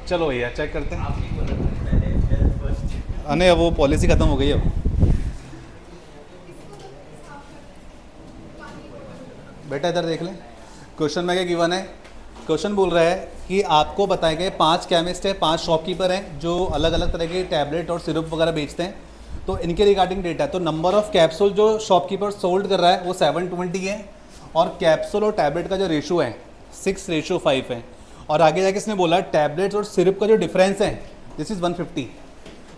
चलो भैया चेक करते हैं। अने वो पॉलिसी ख़त्म हो गई अब। बेटा इधर देख लें, क्वेश्चन में क्या गिवन है। क्वेश्चन बोल रहा है कि आपको बताए गए 5 केमिस्ट है, 5 शॉपकीपर हैं जो अलग अलग तरह के टैबलेट और सिरप वगैरह बेचते हैं। तो इनके रिगार्डिंग डेटा है। तो नंबर ऑफ़ कैप्सूल जो शॉपकीपर सोल्ड कर रहा है वो 720 है, और कैप्सूल और टैबलेट का जो रेशो है 6:5 है। और आगे जाके इसने बोला टैबलेट्स और सिरप का जो डिफरेंस है दिस इज़ 150।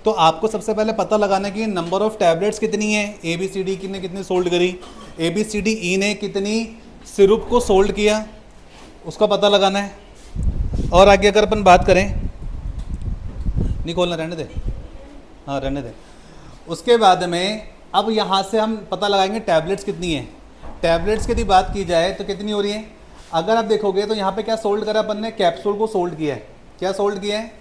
तो आपको सबसे पहले पता लगाना है कि नंबर ऑफ़ टैबलेट्स कितनी है, ABCD ने कितनी सोल्ड करी, ABCDE ने कितनी सिरप को सोल्ड किया, उसका पता लगाना है। और आगे अगर अपन बात करें, नहीं खोलना, रहने दे, हाँ रहने दे। उसके बाद में अब यहाँ से हम पता लगाएंगे टैबलेट्स कितनी है। टैबलेट्स की यदि बात की जाए तो कितनी हो रही है, अगर आप देखोगे तो यहाँ पे क्या सोल्ड करा अपन ने, कैप्सूल को सोल्ड किया है। क्या सोल्ड किया है,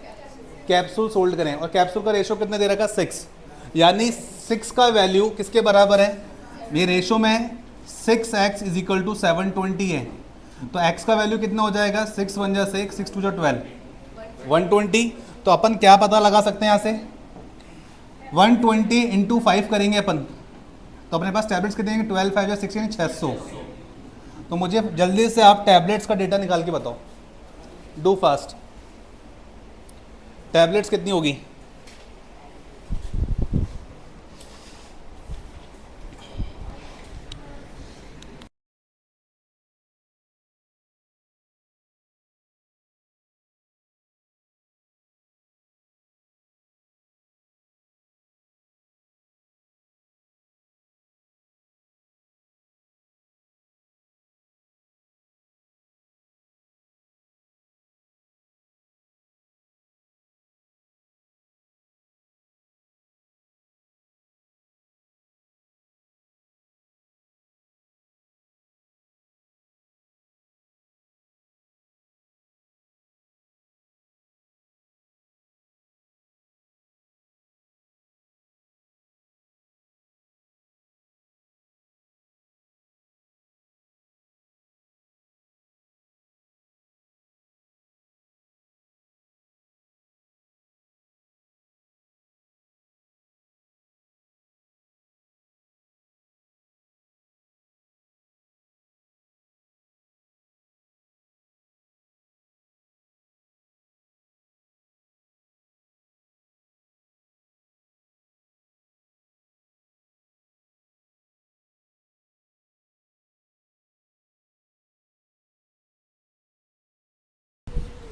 कैप्सूल सोल्ड करें, और कैप्सूल का रेशो कितने दे रखा है 6, यानी 6 का वैल्यू किसके बराबर है, ये रेशो में 6x = 720 है। तो x का वैल्यू कितना हो जाएगा, 6 1 जा 6, 6 2 जा 12, 120। तो अपन क्या पता लगा सकते हैं यहाँ से, 120 × 5 करेंगे अपन, तो अपने पास टैबलेट्स कितने हैं, 12 5 जा 6 यानी 600। तो मुझे जल्दी से आप टैबलेट्स का डेटा निकाल के बताओ, डू फास्ट। टैबलेट्स कितनी होगी,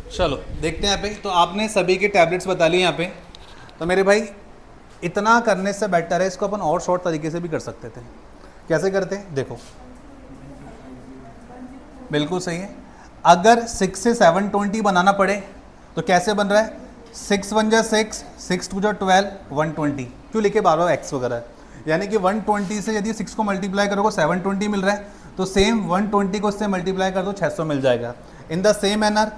चलो देखते हैं यहाँ पे। तो आपने सभी के टैबलेट्स बता लिए यहाँ पे। तो मेरे भाई इतना करने से बेटर है इसको अपन और शॉर्ट तरीके से भी कर सकते थे। कैसे करते हैं देखो, बिल्कुल सही है। अगर 6 से 720 बनाना पड़े तो कैसे बन रहा है, 6 1 जा 6, 6 2 जा 12, 120। क्यों लिखे बार बार x वगैरह, यानी कि 120 से यदि 6 को मल्टीप्लाई करोगे 720 मिल रहा है, तो सेम 120 को इससे मल्टीप्लाई कर दो 600 मिल जाएगा। इन द सेम मैनर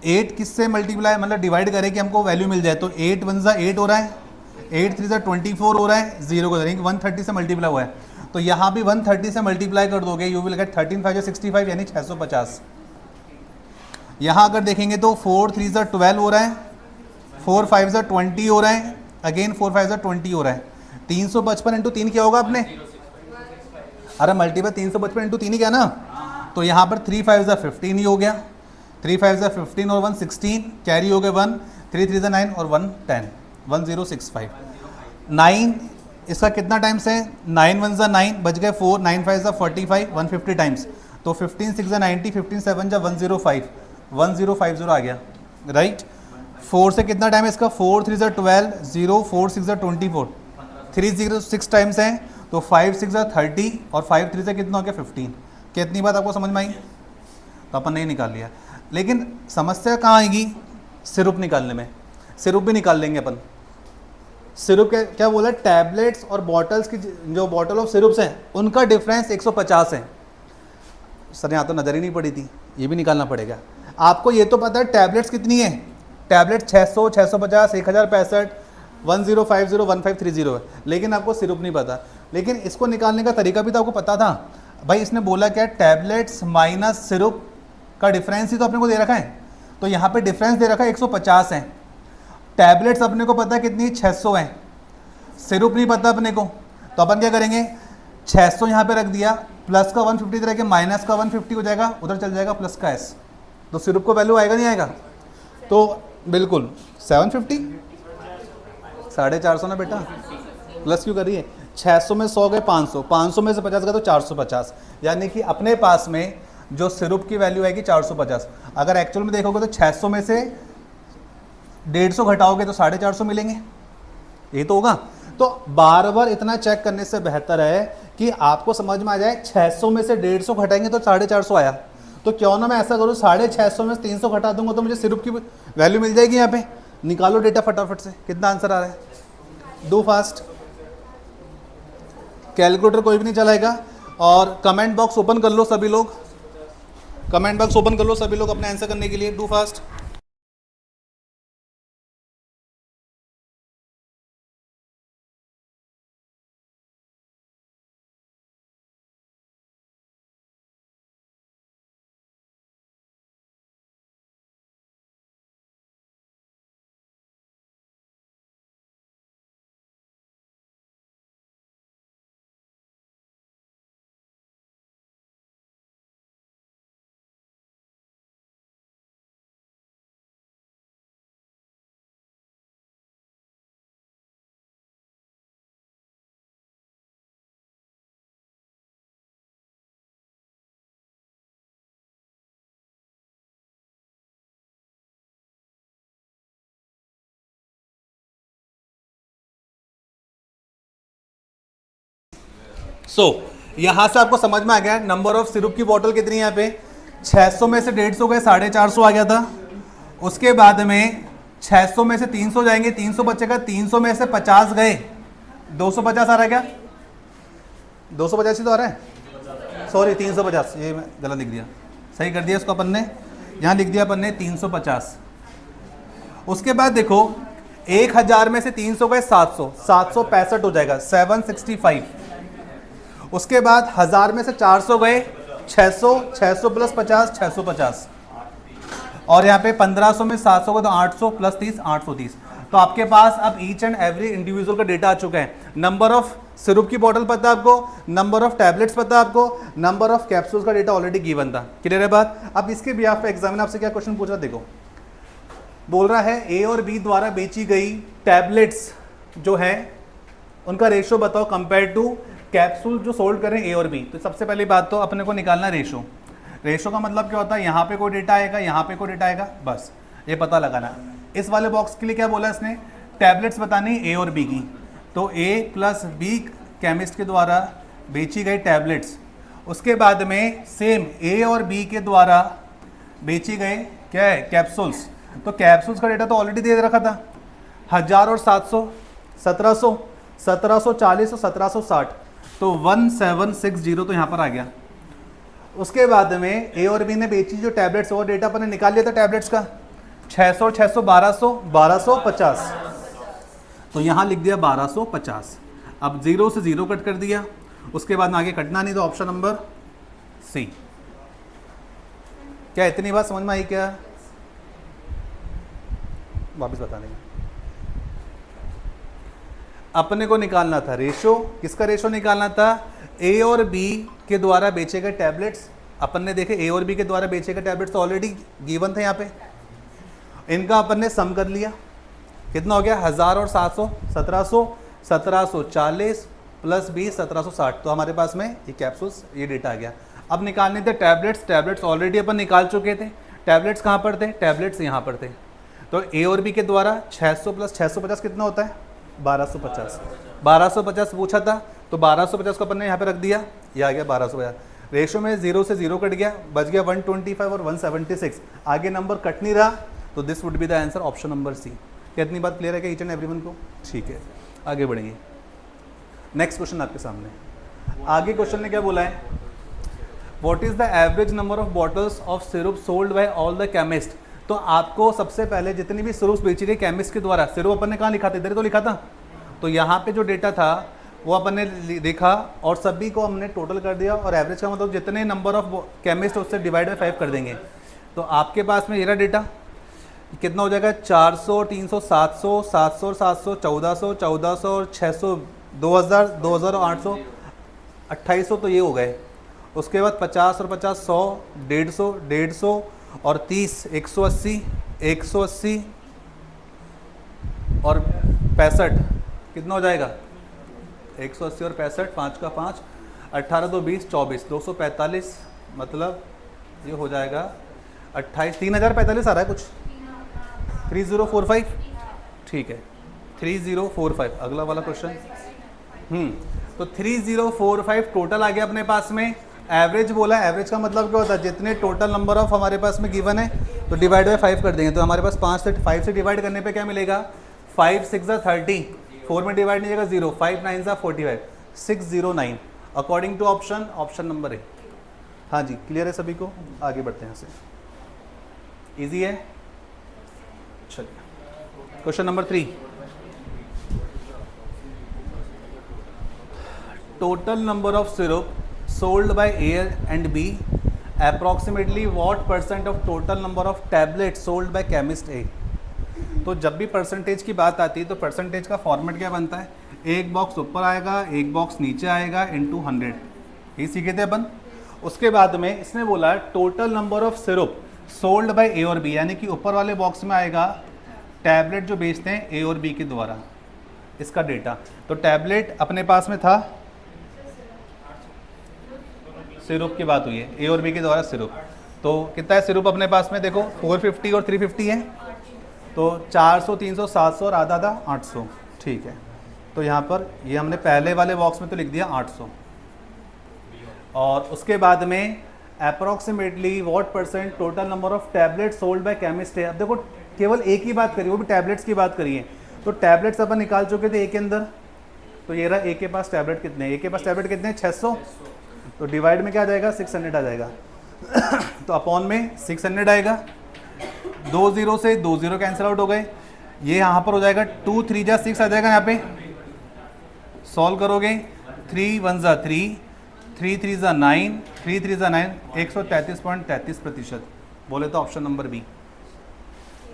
8 किससे मल्टीप्लाई मतलब डिवाइड करें कि हमको वैल्यू मिल जाए, तो 8 1 जा 8 हो रहा है, 8 3 जा 24 हो रहा है, 0 को यानी कि 130 से मल्टीप्लाई हुआ है। तो यहाँ भी 130 से मल्टीप्लाई कर दोगे, यू विल गेट 13 5 जा 65 यानी 650। यहाँ अगर देखेंगे तो 4 3 जा 12 हो रहा है, 4 5 जा 20 हो रहा है, अगेन 4 5 जा 20 हो रहा है। 355 × 3 क्या होगा आपने, अरे मल्टीपल 355 × 3 ही क्या ना, तो यहाँ पर 3 5 जा 15 ही हो गया, 3 5 जा 15 और 1 16, कैरी हो गए 1, 3 3 जा 9 और 1 10, 1065। 9 इसका कितना टाइम्स है, 9 1 जा 9 बच गए 4, 9 5 जा 45, 150 टाइम्स, तो 15 6 जा 90, 15 7 जा 105, 1050 आ गया राइट। 4 से कितना टाइम है इसका, 4 3 जा 12, 0 4 6 जा 24, 3 0 6 टाइम्स है, तो 5 6 जा 30 और 5 3 से कितना हो गया 15। कितनी बात आपको समझ में आई, तो अपन नहीं निकाल लिया। लेकिन समस्या कहाँ आएगी, सिरप निकालने में। सिरप भी निकाल लेंगे अपन। सिरप क्या बोला, टैबलेट्स और बॉटल्स की जो बॉटल ऑफ सिरप्स हैं उनका डिफरेंस 150 है। सर यहाँ तो नज़र ही नहीं पड़ी थी, ये भी निकालना पड़ेगा आपको। ये तो पता है टैबलेट्स कितनी है, टैबलेट 600 650 1065 1050 1530 है, लेकिन आपको सिरप नहीं पता। लेकिन इसको निकालने का तरीका भी तो आपको पता था भाई। इसने बोला क्या, टैबलेट्स माइनस सिरप का डिफरेंस ही तो अपने को दे रखा है। तो यहाँ पे डिफरेंस दे रखा है 150 है। टैबलेट्स अपने को पता है कितनी 600 है, सिरप नहीं पता अपने को, तो अपन क्या करेंगे 600 यहाँ पे रख दिया, प्लस का 150 इधर के माइनस का 150 हो जाएगा, उधर चल जाएगा प्लस का s, तो सिरप को वैल्यू आएगा नहीं आएगा, तो बिल्कुल 750 450 ना बेटा, प्लस क्यों करिए 600 में 100 गए 500, 500 में से 50 गए तो 450, यानी कि अपने पास में जो सिरप की वैल्यू आएगी 450। अगर एक्चुअल में देखोगे तो 600 में से 150 घटाओगे तो 450 मिलेंगे, ये तो होगा। तो बार बार इतना चेक करने से बेहतर है कि आपको समझ में आ जाए 600 में से 150 घटाएंगे तो 450 आया, तो क्यों ना मैं ऐसा करूँ 650 में 300 घटा दूंगा तो मुझे सिरप की वैल्यू मिल जाएगी। यहाँ पे निकालो डेटा फटाफट से, कितना आंसर आ रहा है, डू फास्ट। कैलकुलेटर कोई भी नहीं चलाएगा, और कमेंट बॉक्स ओपन कर लो सभी लोग, कमेंट बॉक्स ओपन कर लो सभी लोग अपने आंसर करने के लिए, डू फास्ट। यहां से आपको समझ में आ गया नंबर ऑफ सिरप की बोतल कितनी है। यहाँ पे 600 में से 150 गए 450 आ गया था, उसके बाद में 600 में से 300 जाएंगे, 300 बचेगा, 300 में से 50 गए 250 आ रहा है क्या, 250 ही तो आ रहा है, सॉरी 350, ये मैं गलत लिख दिया, सही कर दिया इसको अपन ने, यहाँ लिख दिया अपन ने 350। उसके बाद देखो 1000 में से 300 गए 700, 765 हो जाएगा 765। उसके बाद 1000 में से 400 गए 600, 600 प्लस 50 650, और यहाँ पे 1500 में 700 गए तो 800 प्लस 30 830। तो आपके पास अब ईच एंड एवरी इंडिविजुअल का डेटा आ चुका है। नंबर ऑफ सिरप की बोतल पता है आपको, नंबर ऑफ टैबलेट्स पता है आपको, नंबर ऑफ कैप्सूल्स का डेटा ऑलरेडी गिवन था। क्लियर है बात। अब इसके बिहाफ पे एग्जामिनर आपसे क्या क्वेश्चन पूछ रहा, देखो बोल रहा है ए और बी द्वारा बेची गई टैबलेट्स जो है उनका रेशो बताओ कंपेयर टू कैप्सूल जो सोल्ड करें ए और बी। तो सबसे पहली बात तो अपने को निकालना रेशो। रेशो का मतलब क्या होता है, यहाँ पे कोई डेटा आएगा, यहाँ पे कोई डेटा आएगा, बस ये पता लगाना। इस वाले बॉक्स के लिए क्या बोला इसने, टैबलेट्स बतानी ए और बी की। तो ए प्लस बी केमिस्ट के द्वारा बेची गई टैबलेट्स, उसके बाद में सेम ए और बी के द्वारा बेची गए क्या है कैप्सूल्स। तो कैप्सूल्स का डेटा तो ऑलरेडी दे रखा था, 1000 और 700 1700, 1740 और 1760, तो 1760 तो यहाँ पर आ गया। उसके बाद में ए और बी ने बेची जो टैबलेट्स वो डेटा अपन ने निकाल लिया था टैबलेट्स का, 600 600 1200 1250, तो यहाँ लिख दिया 1250। अब 0 से 0 कट कर दिया, उसके बाद में आगे कटना नहीं, तो ऑप्शन नंबर सी। क्या इतनी बात समझ में आई क्या, वापस बता देंगे। अपने को निकालना था रेशो, किसका रेशो निकालना था, ए और बी के द्वारा बेचे गए टैबलेट्स। अपन ने देखे ए और बी के द्वारा बेचे गए टैबलेट्स तो ऑलरेडी गिवन थे यहाँ पे, इनका अपन ने सम कर लिया, कितना हो गया 1000 और 700 1700, 1740 प्लस 20 1760, तो हमारे पास में ये कैप्सूल्स ये डेटा आ गया। अब निकालने थे टैबलेट्स, टैबलेट्स ऑलरेडी अपन निकाल चुके थे। टैबलेट्स कहाँ पर थे, टैबलेट्स यहाँ पर थे। तो ए और बी के द्वारा 600 प्लस 650 कितना होता है 1250, 1250 पूछा था, तो 1250 को अपन ने यहाँ पे रख दिया, ये आ गया 1250। रेशो में 0 से 0 कट गया, बच गया 125 और 176, आगे नंबर कट नहीं रहा, तो this would be the answer option number C. कितनी बात क्लियर है क्या ईच एंड एवरीवन को, ठीक है आगे बढ़ेंगे। नेक्स्ट क्वेश्चन आपके सामने, आगे क्वेश्चन ने क्या बोला है, what is the average number of bottles of syrup sold by all the chemist. तो आपको सबसे पहले जितनी भी सिरप बेची गई केमिस्ट के द्वारा, सिरप अपन ने कहाँ लिखा था, इधर तो लिखा था, तो यहाँ पे जो डेटा था वो अपन ने लिखा और सभी को हमने टोटल कर दिया, और एवरेज का मतलब जितने नंबर ऑफ केमिस्ट उससे डिवाइड बाय 5 कर देंगे। तो आपके पास में ये रहा डेटा, कितना हो जाएगा, 400, 300, 700, 700 और 700, 1400, 1400 और 600, 2000, 2000 और 800, 2800 तो ये हो गए। उसके बाद 50 और 50, 100, 150, 150 और 30, 180, 180 और 65, कितना हो जाएगा, 180 और 65, 5 का 5, 18 2 20, 24, 245, मतलब ये हो जाएगा 28, 3045 आ रहा है कुछ, 3045, ठीक है 3045। अगला वाला क्वेश्चन। तो 3045 टोटल आ गया अपने पास में। एवरेज बोला, एवरेज का मतलब क्या होता है, जितने टोटल नंबर ऑफ हमारे पास में गिवन है तो डिवाइड बाय 5 कर देंगे, तो हमारे पास 5 से डिवाइड करने पे क्या मिलेगा, 5 6 30, 4 में डिवाइड नहीं जाएगा 0, 5 9 45, 609 according to option, option number A. हाँ जी, क्लियर है सभी को, आगे बढ़ते हैं यहाँ से। इजी है, चलिए question number 3। Total number of syrup sold by A and B approximately what % of total number of tablet sold by chemist A। तो जब भी परसेंटेज की बात आती है तो परसेंटेज का फॉर्मेट क्या बनता है, एक बॉक्स ऊपर आएगा, एक बॉक्स नीचे आएगा, इनटू 100, यही सीखे थे अपन। उसके बाद में इसने बोला total number of syrup sold by A और B, यानी कि ऊपर वाले बॉक्स में आएगा टैबलेट जो बेचते हैं A और B के द्वारा, इसका डेटा। तो टैबलेट अपने पास में था, सिरप की बात हुई है A और B के द्वारा सिरप, तो कितना है सिरप अपने पास में, देखो 450 और 350 है, तो 400, 300, 700 और आधा आधा 800, ठीक है। तो यहाँ पर ये हमने पहले वाले बॉक्स में तो लिख दिया 800, और उसके बाद में approximately what % total number of tablet sold by chemist है। अब देखो केवल एक ही बात करिए, वो भी टैबलेट्स की बात करिए, तो टैबलेट्स अपन निकाल चुके थे ए के अंदर, तो ये रहा ए के पास टैबलेट कितने, ए के पास टैबलेट कितने हैं, 600, तो डिवाइड में क्या आ जाएगा, 600 आ जाएगा तो अपॉन में 600 आएगा, 2 0 से 2 0 कैंसिल आउट हो गए, ये यहाँ पर हो जाएगा 2 3 जा 6 आ जाएगा, यहाँ पे सॉल्व करोगे 3 1 जा 3, 3 3 जा 9, 3 3 जा 9, 133.33%, बोले तो ऑप्शन नंबर बी।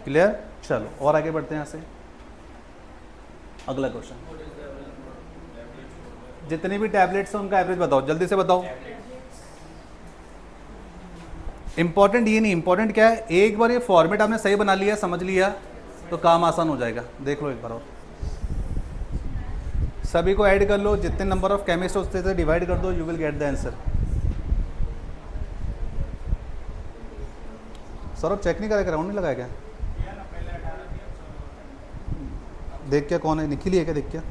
क्लियर, चलो और आगे बढ़ते हैं यहाँ से। अगला क्वेश्चन, जितने भी टैबलेट्स हैं उनका एवरेज बताओ, जल्दी से बताओ। इंपॉर्टेंट ये नहीं, इंपॉर्टेंट क्या है, एक बार ये फॉर्मेट आपने सही बना लिया, समझ लिया, तो काम आसान हो जाएगा। देख लो एक बार और, सभी को ऐड कर लो, जितने नंबर ऑफ केमिस्ट उससे से डिवाइड कर दो, you will get the answer. Saurabh check नहीं करा, राउंड नहीं लगाया क्या, देख क्या कौन है, निखिल है क्या, देख क्या,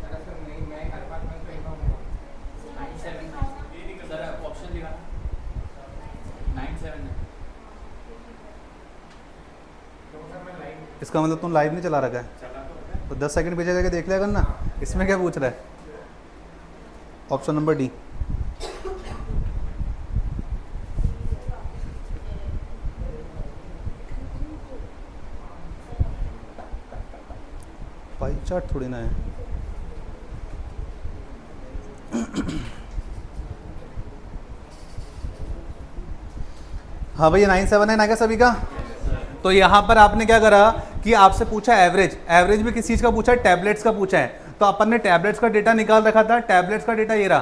इसका मतलब तुम लाइव नहीं चला रखा है, तो 10 सेकंड पीछे जाके देख लिया करना, इसमें क्या पूछ रहा है। Option number D. Pie chart थोड़ी ना है हाँ भैया 979 आ गया सभी का। तो यहाँ पर आपने क्या करा कि आपसे पूछा एवरेज, एवरेज भी किस चीज़ का पूछा है, टैबलेट्स का पूछा है, तो अपन ने टैबलेट्स का डेटा निकाल रखा था, टैबलेट्स का डेटा ये रहा,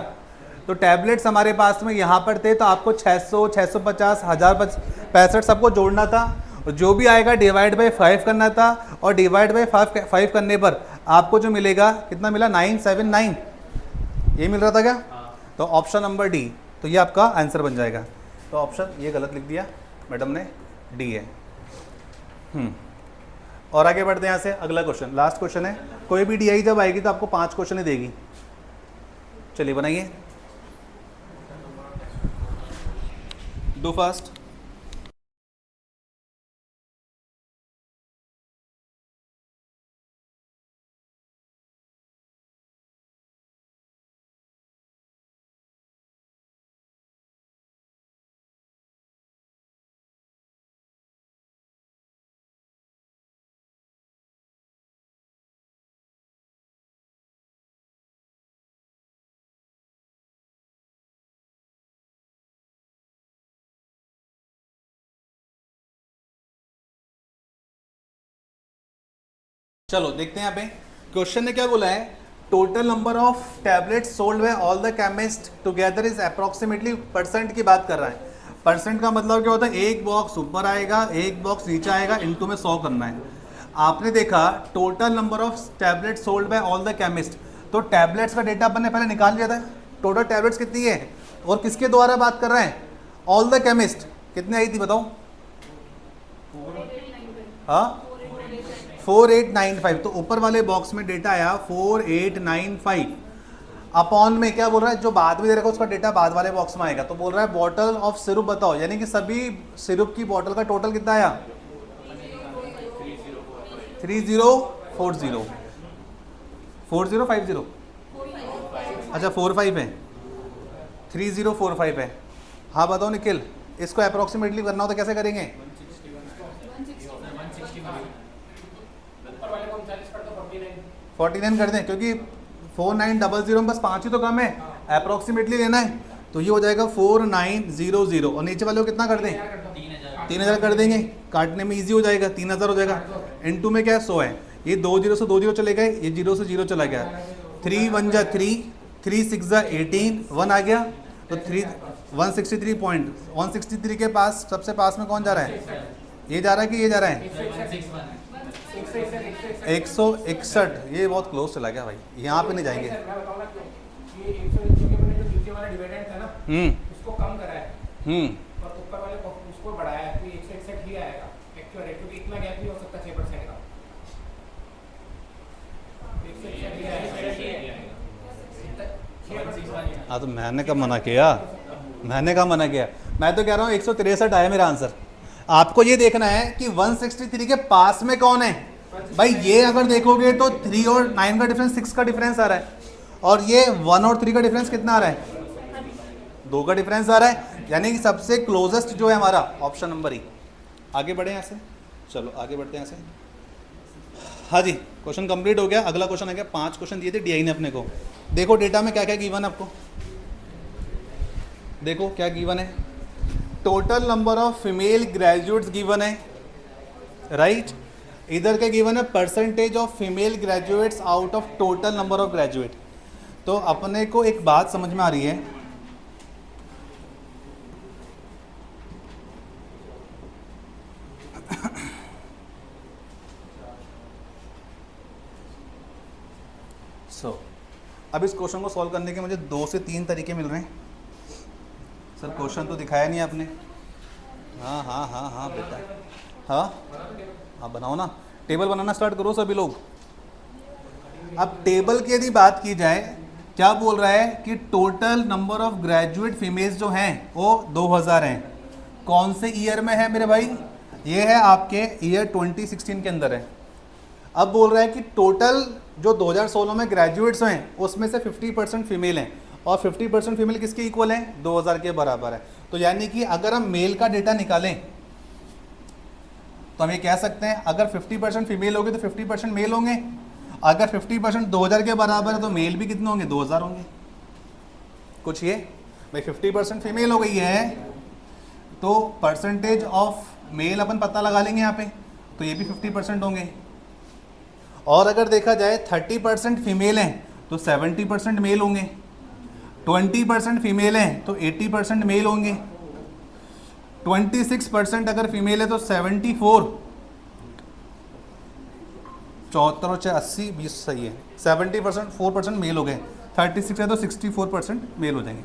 तो टैबलेट्स हमारे पास में यहाँ पर थे, तो आपको 600, 650, 1065 सबको जोड़ना था, और जो भी आएगा डिवाइड बाई 5 करना था, और डिवाइड बाई 5 करने पर आपको जो मिलेगा, कितना मिला, 979, ये मिल रहा था क्या, तो ऑप्शन नंबर डी, तो ये आपका आंसर बन जाएगा। तो ऑप्शन ये गलत लिख दिया मैडम ने, डी है। और आगे बढ़ते हैं यहाँ से, अगला क्वेश्चन, लास्ट क्वेश्चन है। कोई भी डीआई जब आएगी तो आपको 5 क्वेश्चन ही देगी। चलिए बनाइए, डू फास्ट। चलो देखते हैं यहाँ पे क्वेश्चन ने क्या बोला है, total number of tablets sold by all the chemist together is approximately, percent की बात कर रहा है। परसेंट का मतलब क्या होता है, एक बॉक्स ऊपर आएगा एक बॉक्स नीचे आएगा, इनटू में 100 करना है। आपने देखा total number of tablets sold by all the chemist, तो टैबलेट्स का डेटा अपन ने पहले निकाल लिया था। टोटल टैबलेट्स कितनी है और किसके द्वारा बात कर रहे हैं, ऑल द केमिस्ट। कितने आई थी बताओ? हाँ 4895, तो ऊपर वाले बॉक्स में डेटा आया 4895। अपॉन में क्या बोल रहा है, जो बाद में दे रखा है उसका डेटा बाद वाले बॉक्स में आएगा। तो बोल रहा है बॉटल ऑफ सिरप बताओ, यानी कि सभी सिरप की बॉटल का टोटल कितना आया, 3040 4050, अच्छा 45 है, 3045 है। हाँ बताओ निखिल, इसको अप्रोक्सीमेटली करना हो तो कैसे करेंगे? 49 कर दें, क्योंकि 4900 में बस 5 ही तो कम है, अप्रोक्सीमेटली लेना है। तो ये हो जाएगा 4900, और नीचे वाले को कितना कर दें, 3000 कर देंगे, काटने में इजी हो जाएगा, 3000 हो जाएगा। इनटू में क्या है 100 है, ये 2 जीरो से 2 जीरो चले गए, ये 0 से 0 चला गया, 3 1 जा 3, 3 6 जा 18, 1 आ गया, तो 163 के पास सबसे पास में कौन जा रहा है, ये जा रहा है कि ये जा रहा है 161। ये बहुत क्लोज चला गया भाई, यहाँ पे नहीं जाएंगे। उसको कम करा है और ऊपर वाले को उसको बढ़ाया है, तो 161 ही आएगा एक्चुअल रेट, क्योंकि इतना गैप नहीं हो सकता 6% का। 161 ही आएगा। हाँ तो मैंने कब मना किया, मैंने कब मना किया, मैं तो कह रहा हूँ 163 आया मेरा आंसर। आपको ये देखना है कि 163 के पास में कौन है भाई। ये अगर देखोगे तो 3 और 9 का डिफरेंस 6 का डिफरेंस आ रहा है, और ये 1 और 3 का डिफरेंस कितना आ रहा है, 2 का डिफरेंस आ रहा है, यानी कि सबसे क्लोजेस्ट जो है हमारा ऑप्शन नंबर ई। आगे बढ़े यहाँ से, चलो आगे बढ़ते हैं यहाँ से। हाँ जी क्वेश्चन कंप्लीट हो गया। अगला क्वेश्चन आ गया, 5 क्वेश्चन दिए थे डीआई ने अपने को। देखो डेटा में क्या क्या गिवन है आपको, देखो क्या गिवन है, total number of female graduates given है, राइट। इधर क्या गिवन है, percentage of female graduates out of total number of graduate. तो अपने को एक बात समझ में आ रही है, अब इस क्वेश्चन को सॉल्व करने के मुझे 2 से 3 तरीके मिल रहे हैं। सर क्वेश्चन तो दिखाया नहीं आपने। हाँ हाँ हाँ हाँ बेटा, हाँ बनाओ ना, टेबल बनाना स्टार्ट करो सभी लोग। अब टेबल की यदि बात की जाए, क्या बोल रहा है कि total number of graduate females जो हैं वो 2000 हैं। कौन से ईयर में है मेरे भाई, ये है आपके ईयर 2016 के अंदर है। अब बोल रहा है कि टोटल जो 2016 में ग्रेजुएट्स हैं उसमें से 50% फीमेल हैं, और 50% फीमेल किसके इक्वल है, 2000 के बराबर है। तो यानी कि अगर हम मेल का डेटा निकालें तो हम ये कह सकते हैं अगर 50% फीमेल होगी तो 50% मेल होंगे, अगर 50% 2000 के बराबर है तो मेल भी कितने होंगे, 2000 होंगे। कुछ ये भाई 50% फीमेल हो गई है तो परसेंटेज ऑफ मेल अपन पता लगा लेंगे यहाँ पे, तो ये भी 50% होंगे। और अगर देखा जाए 30% फीमेल हैं तो 70% मेल होंगे, 20% फीमेल हैं तो 80% मेल होंगे, 26% अगर फीमेल है तो 74, 74 और 80 20 सही है, 70% 4% मेल हो गए, 36 है तो 64% मेल हो जाएंगे।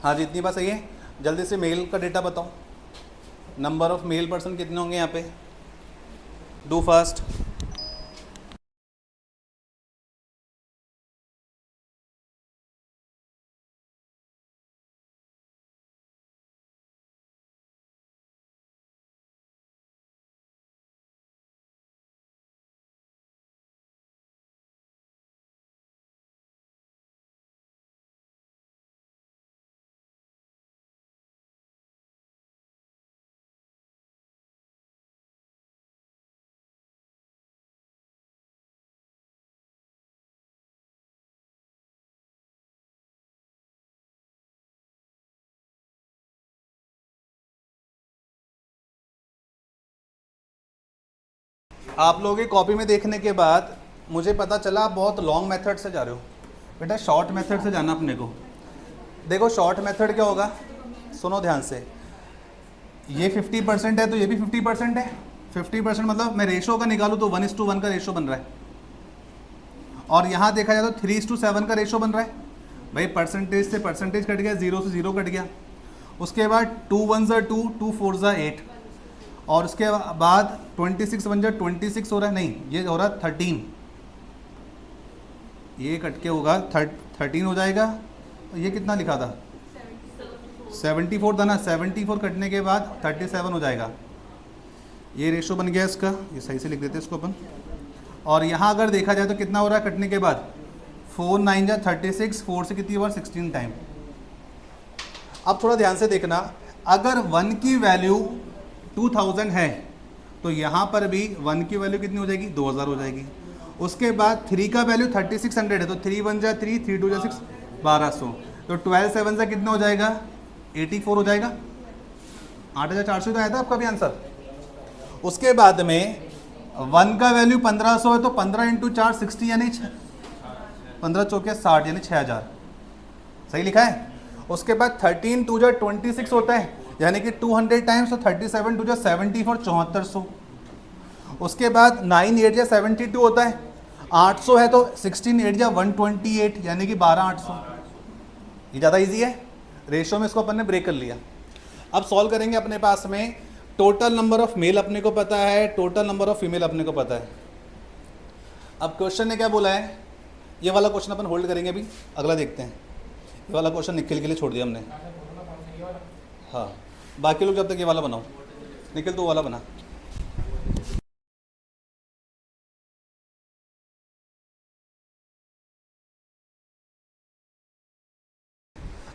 हाँ जी इतनी बात सही है। जल्दी से मेल का डेटा बताओ, नंबर ऑफ मेल पर्सन कितने होंगे यहाँ पे, डू फास्ट। आप लोगों की कॉपी में देखने के बाद मुझे पता चला आप बहुत लॉन्ग मेथड से जा रहे हो। बेटा शॉर्ट मेथड से जाना अपने को। देखो शॉर्ट मेथड क्या होगा, सुनो ध्यान से, ये 50% है तो ये भी 50% है। 50% मतलब मैं रेशो का निकालूँ तो 1:1 का रेशो बन रहा है, और यहाँ देखा जाए तो 3:7 का रेशो बन रहा है। भाई परसेंटेज से परसेंटेज कट गया, 0 से 0 कट गया। उसके बाद 2 1 ज़ा 2, 2 4 ज़ा 8, और उसके बाद 26 1 ज़ा 26 हो रहा है, नहीं ये हो रहा है 13, ये कट के होगा 13 हो जाएगा। ये कितना लिखा था 74 था ना, 74 कटने के बाद 37 हो जाएगा। ये रेशो बन गया इसका, ये सही से लिख देते हैं इसको अपन। और यहाँ अगर देखा जाए तो कितना हो रहा है कटने के बाद 4 9 जा 36, 4 से कितनी बार 16 टाइम। अब थोड़ा ध्यान से देखना, अगर 1 की वैल्यू 2000 है तो यहाँ पर भी 1 की वैल्यू कितनी हो जाएगी 2000 हो जाएगी। उसके बाद 3 का वैल्यू 3600 है तो 3 1 जा 3, 3 2 जा 6, 1200, तो 12 7 से कितना हो जाएगा 84 हो जाएगा। 8400 तो आया था आपका भी आंसर। उसके बाद में 1 का वैल्यू 1500 है तो 15 × 4 60 यानी 15 चौके 60 यानी 6000, सही लिखा है। उसके बाद 13 2 जा 26 होता है यानी कि 200 टाइम्स, तो 37 2 जा 74, 7400। उसके बाद 9 8 जा 72 होता है, 800 है तो 16 8 जा 128 यानी कि 12800। ये ज़्यादा इजी है, रेशो में इसको अपन ने ब्रेक कर लिया। अब सॉल्व करेंगे अपने पास में टोटल नंबर ऑफ मेल अपने को पता है, टोटल नंबर ऑफ फीमेल अपने को पता है। अब क्वेश्चन ने क्या बोला है, ये वाला क्वेश्चन अपन होल्ड करेंगे अभी, अगला देखते हैं। ये वाला क्वेश्चन निखिल के लिए छोड़ दिया हमने, हाँ बाकी लोग जब तक ये वाला बनाओ। निखिल तो वो वाला बना।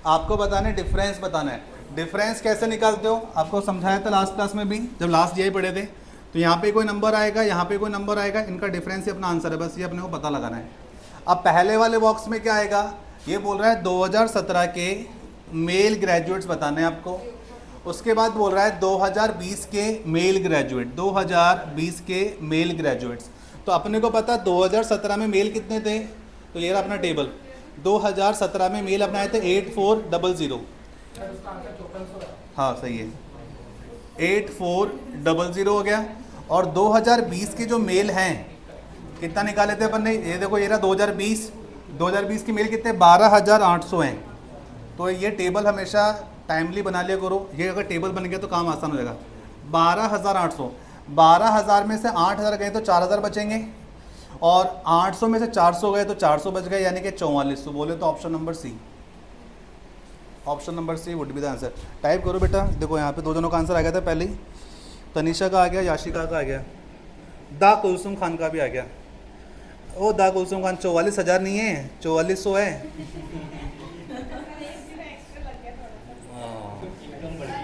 आपको बताना है डिफरेंस बताना है। डिफरेंस कैसे निकालते हो आपको समझाया था लास्ट क्लास में भी, जब लास्ट दिए पढ़े थे। तो यहाँ पे कोई नंबर आएगा, यहाँ पे कोई नंबर आएगा, इनका डिफरेंस ही अपना आंसर है, बस ये अपने को पता लगाना है। अब पहले वाले बॉक्स में क्या आएगा, ये बोल रहा है 2017 के मेल ग्रेजुएट्स बताने हैं आपको। उसके बाद बोल रहा है 2020 के मेल ग्रेजुएट, 2020 के मेल ग्रेजुएट्स। तो अपने को पता 2017 में मेल कितने थे, तो ये रहा अपना टेबल। 2017 में मेल अपने आए थे 8400, हाँ सही है 8400 हो गया। और 2020 के जो मेल हैं कितना निकाले थे अपन ने, ये देखो ये रहा 2020 की मेल कितने 12800 हैं। तो ये टेबल हमेशा टाइमली बना लिया करो, ये अगर टेबल बन गया तो काम आसान हो जाएगा। 12800, 12000 में से 8000 गए तो 4000 बचेंगे, और 800 में से 400 गए तो 400 बच गए यानी कि 4400। बोले तो option number C, option number C would be the answer. Type करो बेटा, देखो यहाँ पे दो जनों का आंसर आ गया था पहले ही, तनिषा का आ गया, याशिका का आ गया, दा कुलसुम खान का भी आ गया। ओ दा कुलसुम खान 44,000 नहीं है 4400 है।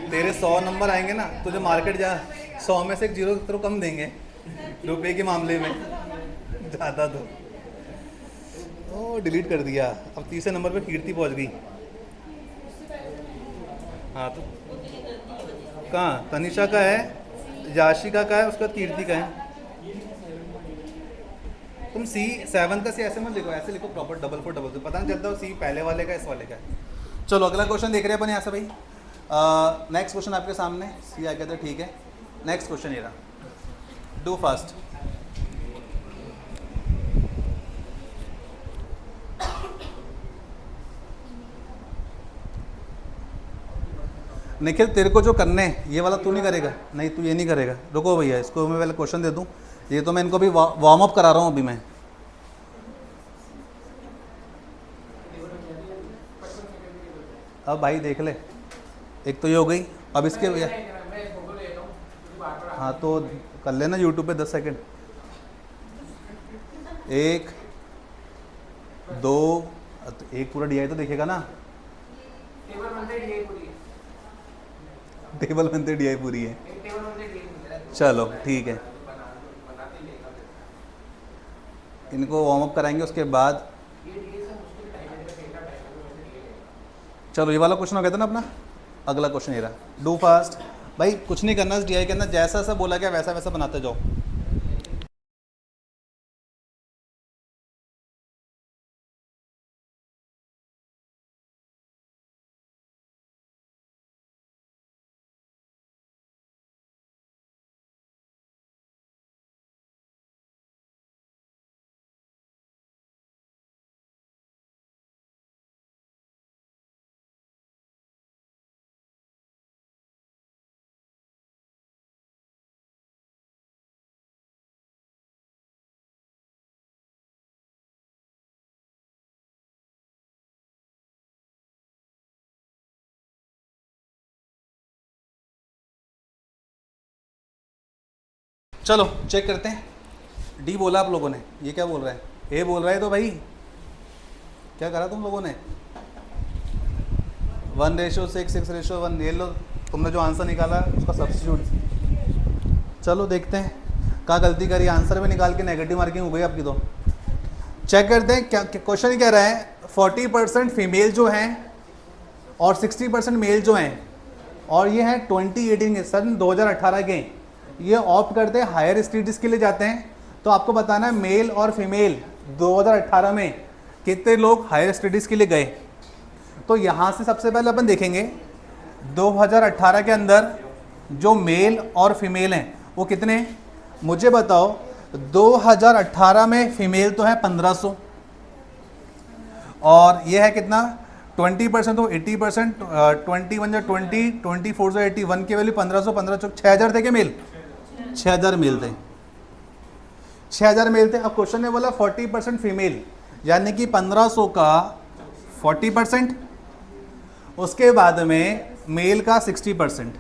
तेरे 100 नंबर आएंगे ना, तुझे मार्केट जा 100 में से एक जीरो तो कम देंगे रुपए के मामले में, ज़्यादा तो ओ डिलीट कर दिया। अब तीसरे नंबर पे कीर्ति पहुंच गई। हाँ तो कहाँ तनिषा का है, याशिका का है, उसका कीर्ति का है। तुम C7 का C ऐसे मत लिखो, ऐसे लिखो प्रॉपर 4444, पता नहीं चलता C पहले वाले का इस वाले का है। चलो अगला क्वेश्चन देख रहे हैं अपन यहाँ से भाई। नेक्स्ट क्वेश्चन आपके सामने, C आ गया था, ठीक है। नेक्स्ट क्वेश्चन ये रहा, डू फास्ट। निखिल तेरे को जो करने हैं ये वाला तू नहीं करेगा, नहीं तू ये नहीं करेगा, रुको भैया इसको मैं पहले क्वेश्चन दे दूं। ये तो मैं इनको भी वार्म अप करा रहा हूँ अभी मैं। अब भाई देख ले, एक तो ये हो गई, अब इसके भैया हाँ तो कर लेना यूट्यूब पे 10 सेकंड, 1 2, एक पूरा DI तो देखेगा ना, टेबल बनते DI पूरी है। चलो ठीक है, इनको वार्म अप कराएंगे उसके बाद। चलो ये वाला क्वेश्चन हो गया था ना अपना, अगला क्वेश्चन ये रहा, डू फास्ट। भाई कुछ नहीं करना DI के अंदर, जैसा सा बोला गया वैसा वैसा बनाते जाओ। चलो चेक करते हैं। डी बोला आप लोगों ने, ये क्या बोल रहा है? ए बोल रहा है, तो भाई क्या करा तुम लोगों ने? 1:6, 6:1, ये लो तुमने जो आंसर निकाला उसका सब्स्टिट्यूट। चलो देखते हैं कहाँ गलती करी, आंसर में निकाल के नेगेटिव मार्किंग हो गई आपकी। तो चेक करते हैं क्या क्वेश्चन कह रहा है। 40% फीमेल जो हैं और 60% मेल जो हैं, और ये हैं 2018 के, सन 2018 के, ये ऑप्ट करते हैं हायर स्टडीज़ के लिए जाते हैं। तो आपको बताना है मेल और फीमेल 2018 में कितने लोग हायर स्टडीज़ के लिए गए। तो यहाँ से सबसे पहले अपन देखेंगे 2018 के अंदर जो मेल और फीमेल हैं वो कितने हैं, मुझे बताओ। 2018 में फीमेल तो है 1500, और ये है कितना 20% तो 80%, 21 जो 20, 24 जो 81 की वैल्यू 1500, 15 चौक 6000 थे क्या मेल? 6000 मेल थे, 6000 मेल थे। अब क्वेश्चन ने बोला 40% फीमेल, यानी कि 1500 का 40%, उसके बाद में मेल का 60%,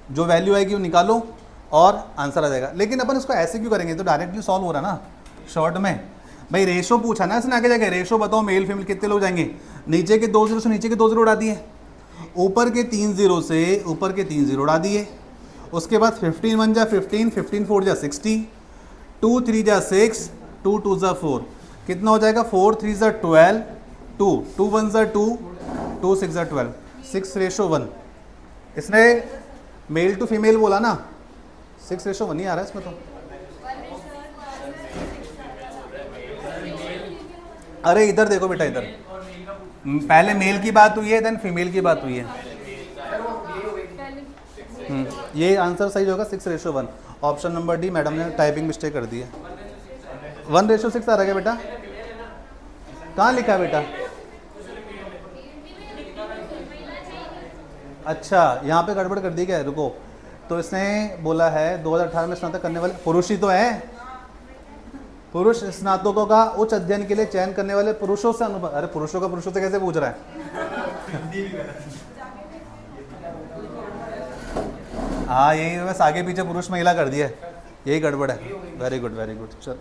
जो वैल्यू आएगी वो निकालो और आंसर आ जाएगा। लेकिन अपन इसको ऐसे क्यों करेंगे, तो डायरेक्टली सॉल्व हो रहा ना शॉर्ट में। भाई रेशो पूछा ना इसने, आगे जाके रेशो बताओ मेल फीमेल कितने लोग जाएंगे। नीचे के 2 0 से नीचे के 2 0 उड़ा दिए, ऊपर के 3 0 से ऊपर के 3 0 उड़ा दिए। उसके बाद 15 1 जा 15, 15 4 जा 60, 2 3 जा 6, 2 2 जा 4, कितना हो जाएगा 4 3 जा 12, 2 2 1 जा 2, 2 6 जा 12, 6:1। इसने मेल टू फीमेल बोला ना, 6:1 ही आ रहा है इसमें। तो अरे इधर देखो बेटा, इधर पहले मेल की बात हुई है, देन फीमेल की बात हुई है। ये आंसर सही होगा 6:1, ऑप्शन नंबर डी। मैडम ने टाइपिंग मिस्टेक कर दी है। 1:6 आ रहा है बेटा, कहाँ लिखा है बेटा? अच्छा यहाँ पे गड़बड़ कर दी क्या है, रुको। तो इसने बोला है 2018 में स्नातक करने वाले पुरुष ही तो है, पुरुष स्नातकों का उच्च अध्ययन के लिए चयन करने वाले पुरुषों से अरे पुरुषों का पुरुषों से कैसे पूछ रहा है? हाँ यही बस आगे पीछे पुरुष महिला कर दिया, यही गड़बड़ है। Very good very good. चलो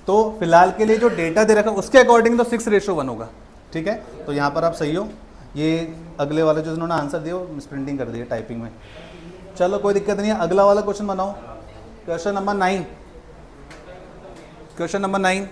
तो फिलहाल के लिए जो डेटा दे रखा है उसके अकॉर्डिंग तो 6:1 होगा, ठीक है। तो यहाँ पर आप सही हो। ये अगले वाले जो जिन्होंने आंसर दिया वो मिसप्रिंटिंग कर दी है टाइपिंग में। चलो कोई दिक्कत नहीं है, अगला वाला क्वेश्चन बनाओ। Question number 9, question number 9।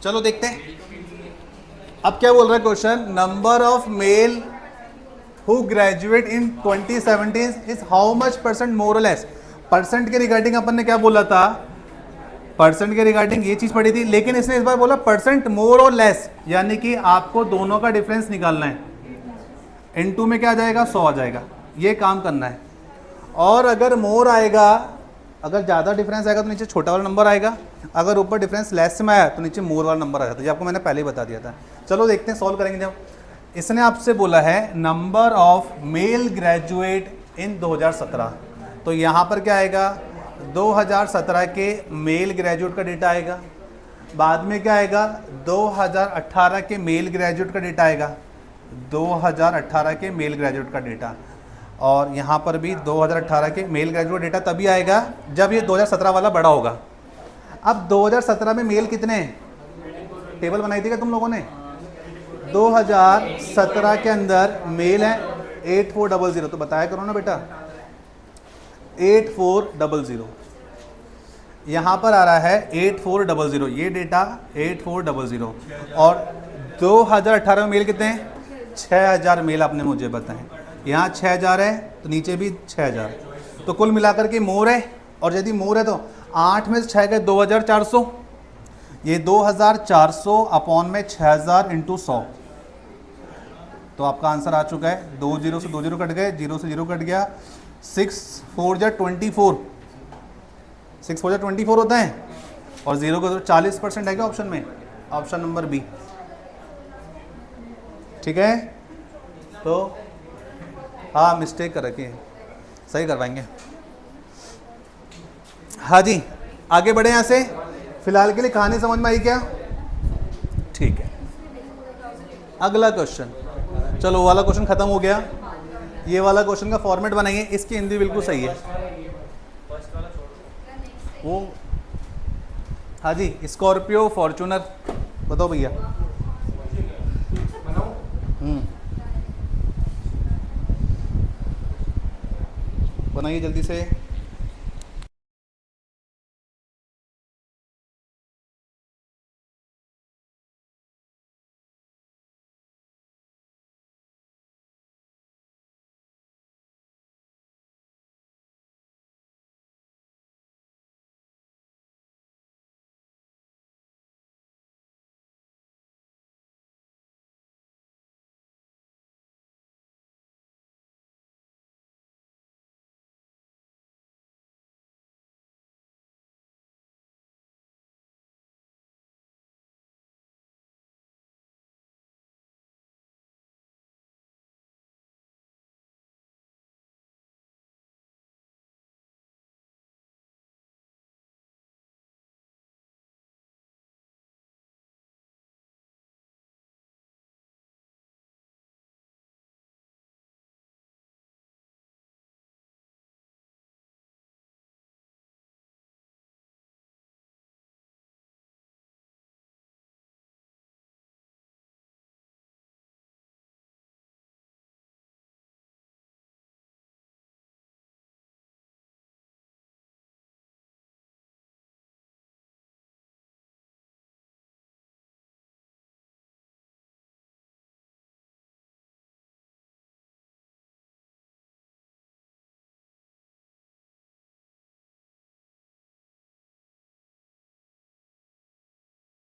चलो देखते हैं अब क्या बोल रहा है question. Number of male who graduate in 2017 is how much percent more और लेस। परसेंट के रिगार्डिंग अपन ने क्या बोला था, परसेंट के रिगार्डिंग ये चीज पढ़ी थी, लेकिन इसने इस बार बोला परसेंट मोर और लेस, यानी कि आपको दोनों का डिफरेंस निकालना है। इनटू में क्या आ जाएगा 100 आ जाएगा, ये काम करना है। और अगर मोर आएगा, अगर ज़्यादा डिफरेंस आएगा तो नीचे छोटा वाला नंबर आएगा, अगर ऊपर डिफरेंस लेस में आया तो नीचे मोर वाला नंबर आ जाता है। ये आपको मैंने पहले ही बता दिया था। चलो देखते हैं, सॉल्व करेंगे। जब इसने आपसे बोला है number of male graduate in 2017, तो यहाँ पर क्या आएगा 2017 के मेल ग्रेजुएट का डेटा आएगा। बाद में क्या आएगा 2018 के मेल ग्रेजुएट का डेटा आएगा, 2018 के मेल ग्रेजुएट का डेटा। और यहाँ पर भी 2018 के मेल ग्रेजुएट डेटा तभी आएगा जब ये 2017 वाला बड़ा होगा। अब 2017 में मेल कितने हैं, टेबल बनाई थी क्या तुम लोगों ने? 2017 के अंदर मेल है 8400, तो बताया करो ना बेटा 8400। यहाँ पर आ रहा है 8400, ये डेटा 8400, और 2018 में मेल कितने हैं? 6000 मेल आपने मुझे बताएं। यहाँ 6000 है तो नीचे भी 6000, तो कुल मिलाकर के मोर है, और यदि मोर है तो 8 में से 6 गए 2400, ये 2400 अपॉन में 6000 इंटू 100, तो आपका आंसर आ चुका है। 2 जीरो से 2 जीरो कट गए, 0 से 0 कट गया, 6 4 जा 24, 6 4 जा 24 होता है, और 0 को 40% है क्या ऑप्शन में? Option number B. ठीक है, तो हाँ मिस्टेक कर रखी है, सही करवाएंगे। हाँ जी, आगे बढ़े यहाँ से। फिलहाल के लिए कहानी समझ में आई क्या? ठीक है, अगला क्वेश्चन। चलो वो वाला क्वेश्चन खत्म हो गया, ये वाला क्वेश्चन का फॉर्मेट बनाइए, इसकी हिंदी बिल्कुल सही है वो। हाँ जी, स्कॉर्पियो फॉर्चूनर बताओ भैया। बनाइए जल्दी से।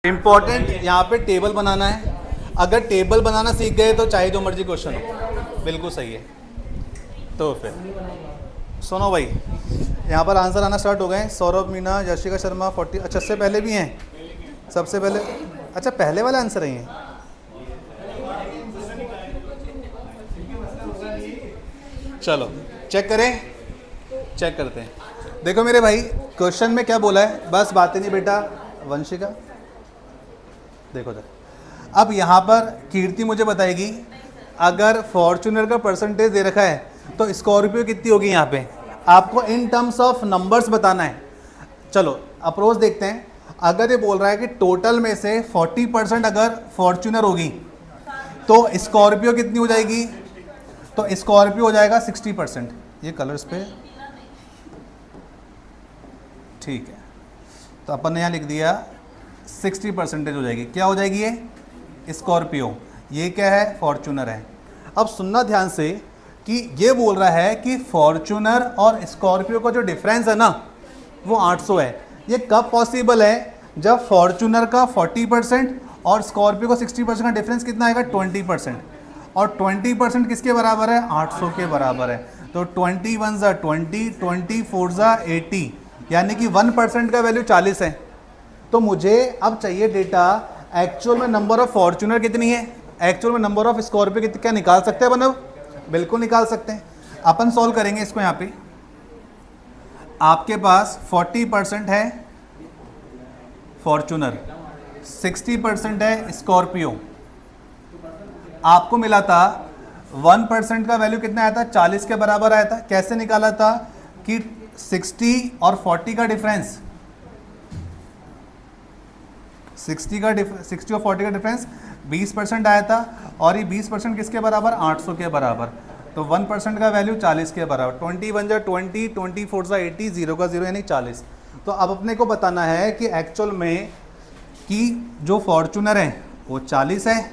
इम्पॉर्टेंट यहाँ पे टेबल बनाना है। अगर टेबल बनाना सीख गए तो चाहे जो मर्जी क्वेश्चन हो, बिल्कुल सही है। तो फिर सुनो भाई, यहाँ पर आंसर आना स्टार्ट हो गए। सौरभ मीना, यशिका शर्मा 40। अच्छा, इससे पहले भी हैं? सबसे पहले, अच्छा पहले वाला आंसर है ये। चलो चेक करें, चेक करते हैं। देखो मेरे भाई, क्वेश्चन में क्या बोला है, बस बातें नहीं बेटा। वंशिका देखो जरा, अब यहाँ पर कीर्ति मुझे बताएगी, अगर फॉर्च्यूनर का परसेंटेज दे रखा है तो स्कॉर्पियो कितनी होगी। यहाँ पे आपको इन टर्म्स ऑफ नंबर्स बताना है। चलो अप्रोच देखते हैं। अगर ये बोल रहा है कि टोटल में से 40% अगर फॉर्च्यूनर होगी तो स्कॉर्पियो कितनी हो जाएगी, तो स्कॉर्पियो हो जाएगा 60%। ये कलर्स पे ठीक है, तो अपन ने यहाँ लिख दिया 60% हो जाएगी। क्या हो जाएगी ये? स्कॉर्पियो। ये क्या है? फॉर्च्यूनर है। अब सुनना ध्यान से कि ये बोल रहा है कि फॉर्च्यूनर और स्कॉर्पियो का जो डिफरेंस है ना, वो 800 है। ये कब पॉसिबल है? जब फॉर्च्यूनर का 40% और स्कॉर्पियो का 60% का डिफरेंस कितना आएगा? 20%। और 20% किसके बराबर है? 800 के बराबर है। तो 21 ज़ा 20, 24 ज़ा 80, यानी कि 1% का वैल्यू 40 है। तो मुझे अब चाहिए डेटा, एक्चुअल में नंबर ऑफ फॉर्च्यूनर कितनी है, एक्चुअल में नंबर ऑफ स्कॉर्पियो कितनी। क्या निकाल सकते हैं अपन? बिल्कुल निकाल सकते हैं। अपन सॉल्व करेंगे इसको। यहाँ पे आपके पास 40% है फॉर्च्यूनर, 60% है स्कॉर्पियो। आपको मिला था 1% का वैल्यू कितना आया था? 40 के बराबर आया था। कैसे निकाला था? कि 60 और 40 का डिफरेंस, 60 और 40 का डिफरेंस 20% आया था, और ये 20% किसके बराबर? 800 के बराबर। तो 1% का वैल्यू 40 के बराबर। 21 जा 20, 24 जा 80, 0 का 0 यानी 40। तो अब अपने को बताना है कि एक्चुअल में कि जो फॉर्चूनर है वो 40 है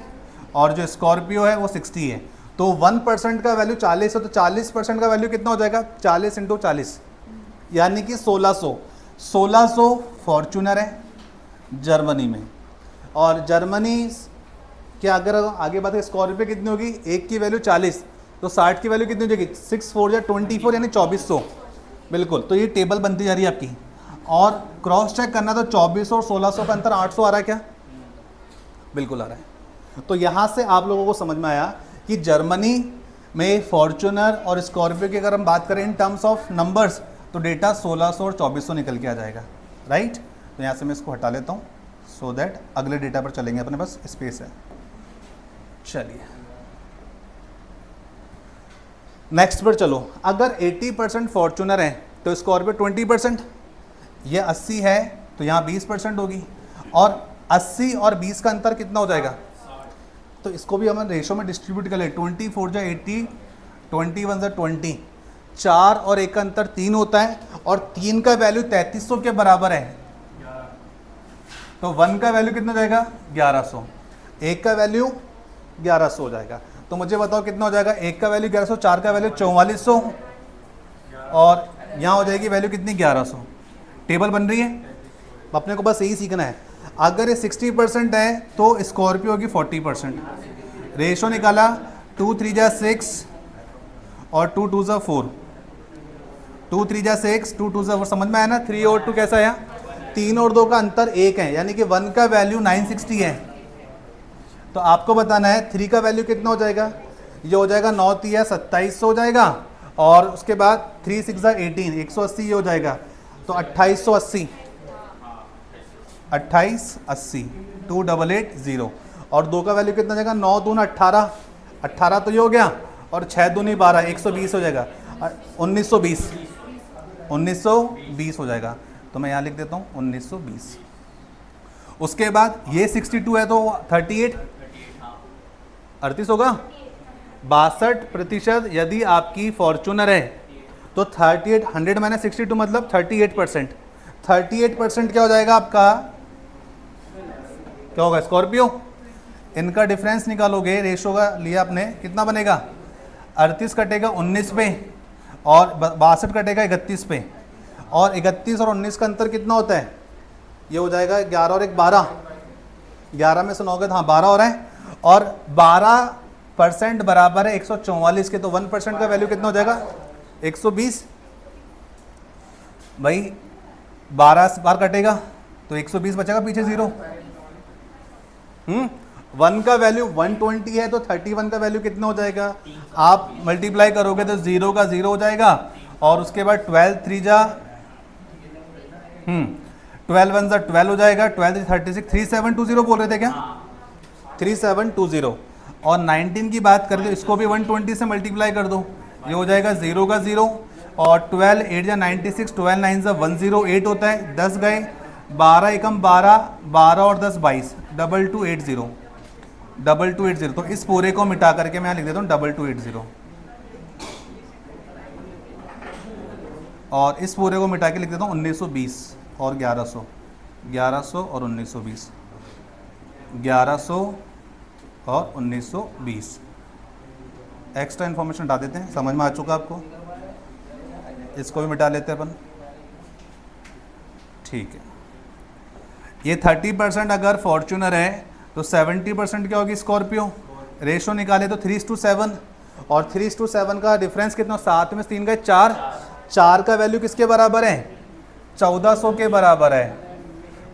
और जो स्कॉर्पियो है वो 60 है। तो 1% का वैल्यू 40 है, तो 40% का वैल्यू कितना हो जाएगा? 40 × 40 यानी कि 1600 फॉर्चूनर है जर्मनी में। और जर्मनी के अगर आगे बात है स्कॉर्पियो कितनी होगी, एक की वैल्यू 40 तो 60 की वैल्यू कितनी हो जाएगी? 6 4 या 24 यानी 2400। बिल्कुल, तो ये टेबल बनती जा रही है आपकी। और क्रॉस चेक करना तो 2400 और 1600 का अंतर 800 आ रहा है क्या? बिल्कुल आ रहा है। तो यहाँ से आप लोगों को समझ में आया कि जर्मनी में फॉर्चूनर और स्कॉर्पियो की अगर हम बात करें इन टर्म्स ऑफ नंबर्स तो डेटा 1600 और 2400 निकल के आ जाएगा, राइट। तो यहाँ से मैं इसको हटा लेता हूँ सो दैट अगले डेटा पर चलेंगे, अपने पास स्पेस है। चलिए नेक्स्ट पर चलो। अगर 80% फॉर्चूनर है तो स्कॉर्पियो 20%, ये 80 है तो यहाँ 20% होगी। और 80 और 20 का अंतर कितना हो जाएगा? तो इसको भी हम रेशो में डिस्ट्रीब्यूट कर ले। 24 जा 80, 21 जा 20, 4 और 1 का अंतर 3 होता है और 3 का वैल्यू 3300 के बराबर है। तो 1 का वैल्यू कितना हो जाएगा? 1100। 1 का वैल्यू 1100 हो जाएगा। तो मुझे बताओ कितना हो जाएगा? 1 का वैल्यू 1100, 4 का वैल्यू 4400 और यहाँ हो जाएगी वैल्यू कितनी? 1100। टेबल बन रही है। अपने को बस यही सीखना है। अगर ये 60% है तो स्कॉर्पियो होगी 40%। रेशो निकाला 2 3 जा 6 और 2 2 जा 4, 2 3 जा 6, 2 2 जा 4, समझ में आया ना? 3 और 2 कैसा है? 3 और 2 का अंतर 1 है, यानी कि 1 का वैल्यू 960 है। तो आपको बताना है 3 का वैल्यू कितना हो जाएगा? ये हो जाएगा 9 3 2700 हो जाएगा और उसके बाद 3 6 जा 18, 180 ये हो जाएगा। तो 2880, 2880, 2880 और 2 का वैल्यू कितना हो जाएगा? 9 दूनी 18, 18 तो ये हो गया और 6 दूनी 12, 120 हो जाएगा। 1920, 1920 हो जाएगा। तो मैं यहाँ लिख देता हूँ 1920। उसके बाद ये 62 है तो 38 होगा। 62% यदि आपकी फॉर्चूनर है तो 38, 100 माइनस 62 मतलब 38%। 38% क्या हो जाएगा आपका? क्या होगा? स्कॉर्पियो। इनका डिफरेंस निकालोगे, रेशो का लिया आपने, कितना बनेगा? 38 कटेगा 19 पे और 62 कटेगा 31 पे। और 31 और 19 का अंतर कितना होता है? ये हो जाएगा 11 और 1 12, 11 में से 9 गए, हाँ 12 हो रहा है। और 12% बराबर है 144 के, तो 1% का वैल्यू कितना हो जाएगा? 120। भाई 12 से बाहर कटेगा तो 120 बचेगा, पीछे 0। 1 का वैल्यू 120 है तो 31 का वैल्यू कितना हो जाएगा? आप मल्टीप्लाई करोगे तो 0 का 0 हो जाएगा और उसके बाद 12 3 जा 12 1 जा 12 हो जाएगा, 12 36, 3720 बोल रहे थे क्या? 3720। और 19 की बात करें तो इसको भी 120 से मल्टीप्लाई कर दो, ये हो जाएगा 0 का 0 और 12 8 जा 96, 12 9 जा 108 होता है, 10 गए, 12 एकम 12, 12 और 10 22, 2280, 2280। तो इस पूरे को मिटा करके मैं यहाँ लिख देता हूँ 2280 और इस पूरे को मिटा के लिख देता हूँ 1920 और 1100, 1100 और 1920, 1100 और 1920। एक्स्ट्रा इन्फॉर्मेशन हटा देते हैं, समझ में आ चुका आपको? इसको भी मिटा लेते हैं अपन, ठीक है। ये 30% अगर फॉर्चूनर है तो 70% क्या होगी? स्कॉर्पियो। रेशो निकाले तो 3:7 और 3:7 का डिफरेंस कितना? 7 में 3 गए 4, 4 का वैल्यू किसके बराबर है? 1400 के बराबर है।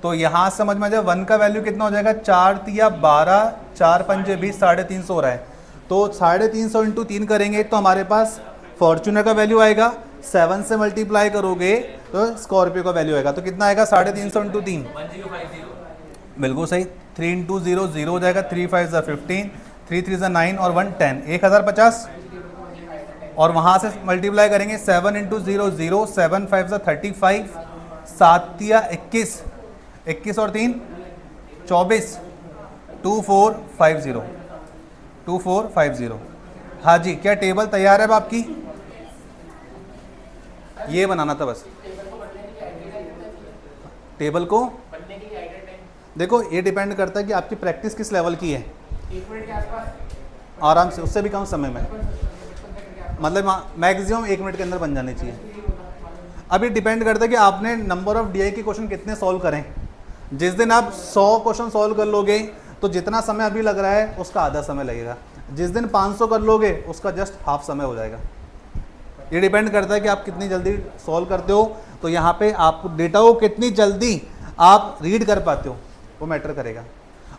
तो यहाँ समझ में आ जाए 1 का वैल्यू कितना हो जाएगा? 4 3 12, 4 5 20, 350 हो रहा है। तो 350 इंटू 3 करेंगे तो हमारे पास फॉर्चूनर का वैल्यू आएगा, 7 से मल्टीप्लाई करोगे तो स्कॉर्पियो का वैल्यू आएगा। तो कितना आएगा? 350 इंटू 3, बिल्कुल सही। 3 इंटू 0 0 हो जाएगा, 3 5 जा 15, 3 3 जा 9 और 1 10, 1050। और वहाँ से मल्टीप्लाई करेंगे 7 इंटू 0 0, 7 5 जा 35, 7 तिया 21, 21 और 3 24, 2450, 2450। हाँ जी, क्या टेबल तैयार है अब आपकी? ये बनाना था बस। टेबल को बनने के लिए आइडियल टाइम देखो, ये डिपेंड करता है कि आपकी प्रैक्टिस किस लेवल की है। 1 मिनट के आसपास आराम से, उससे भी कम समय में, 55 सेकंड के आसपास। मतलब मैक्सिमम 1 मिनट के अंदर बन जानी चाहिए। अभी डिपेंड करता है कि आपने नंबर ऑफ डीआई के क्वेश्चन कितने सॉल्व करें। जिस दिन आप 100 क्वेश्चन सॉल्व कर लोगे तो जितना समय अभी लग रहा है उसका आधा समय लगेगा। जिस दिन 500 कर लोगे उसका जस्ट हाफ समय हो जाएगा। ये डिपेंड करता है कि आप कितनी जल्दी सॉल्व करते हो। तो यहाँ पे आप डेटा को कितनी जल्दी आप रीड कर पाते हो वो मैटर करेगा।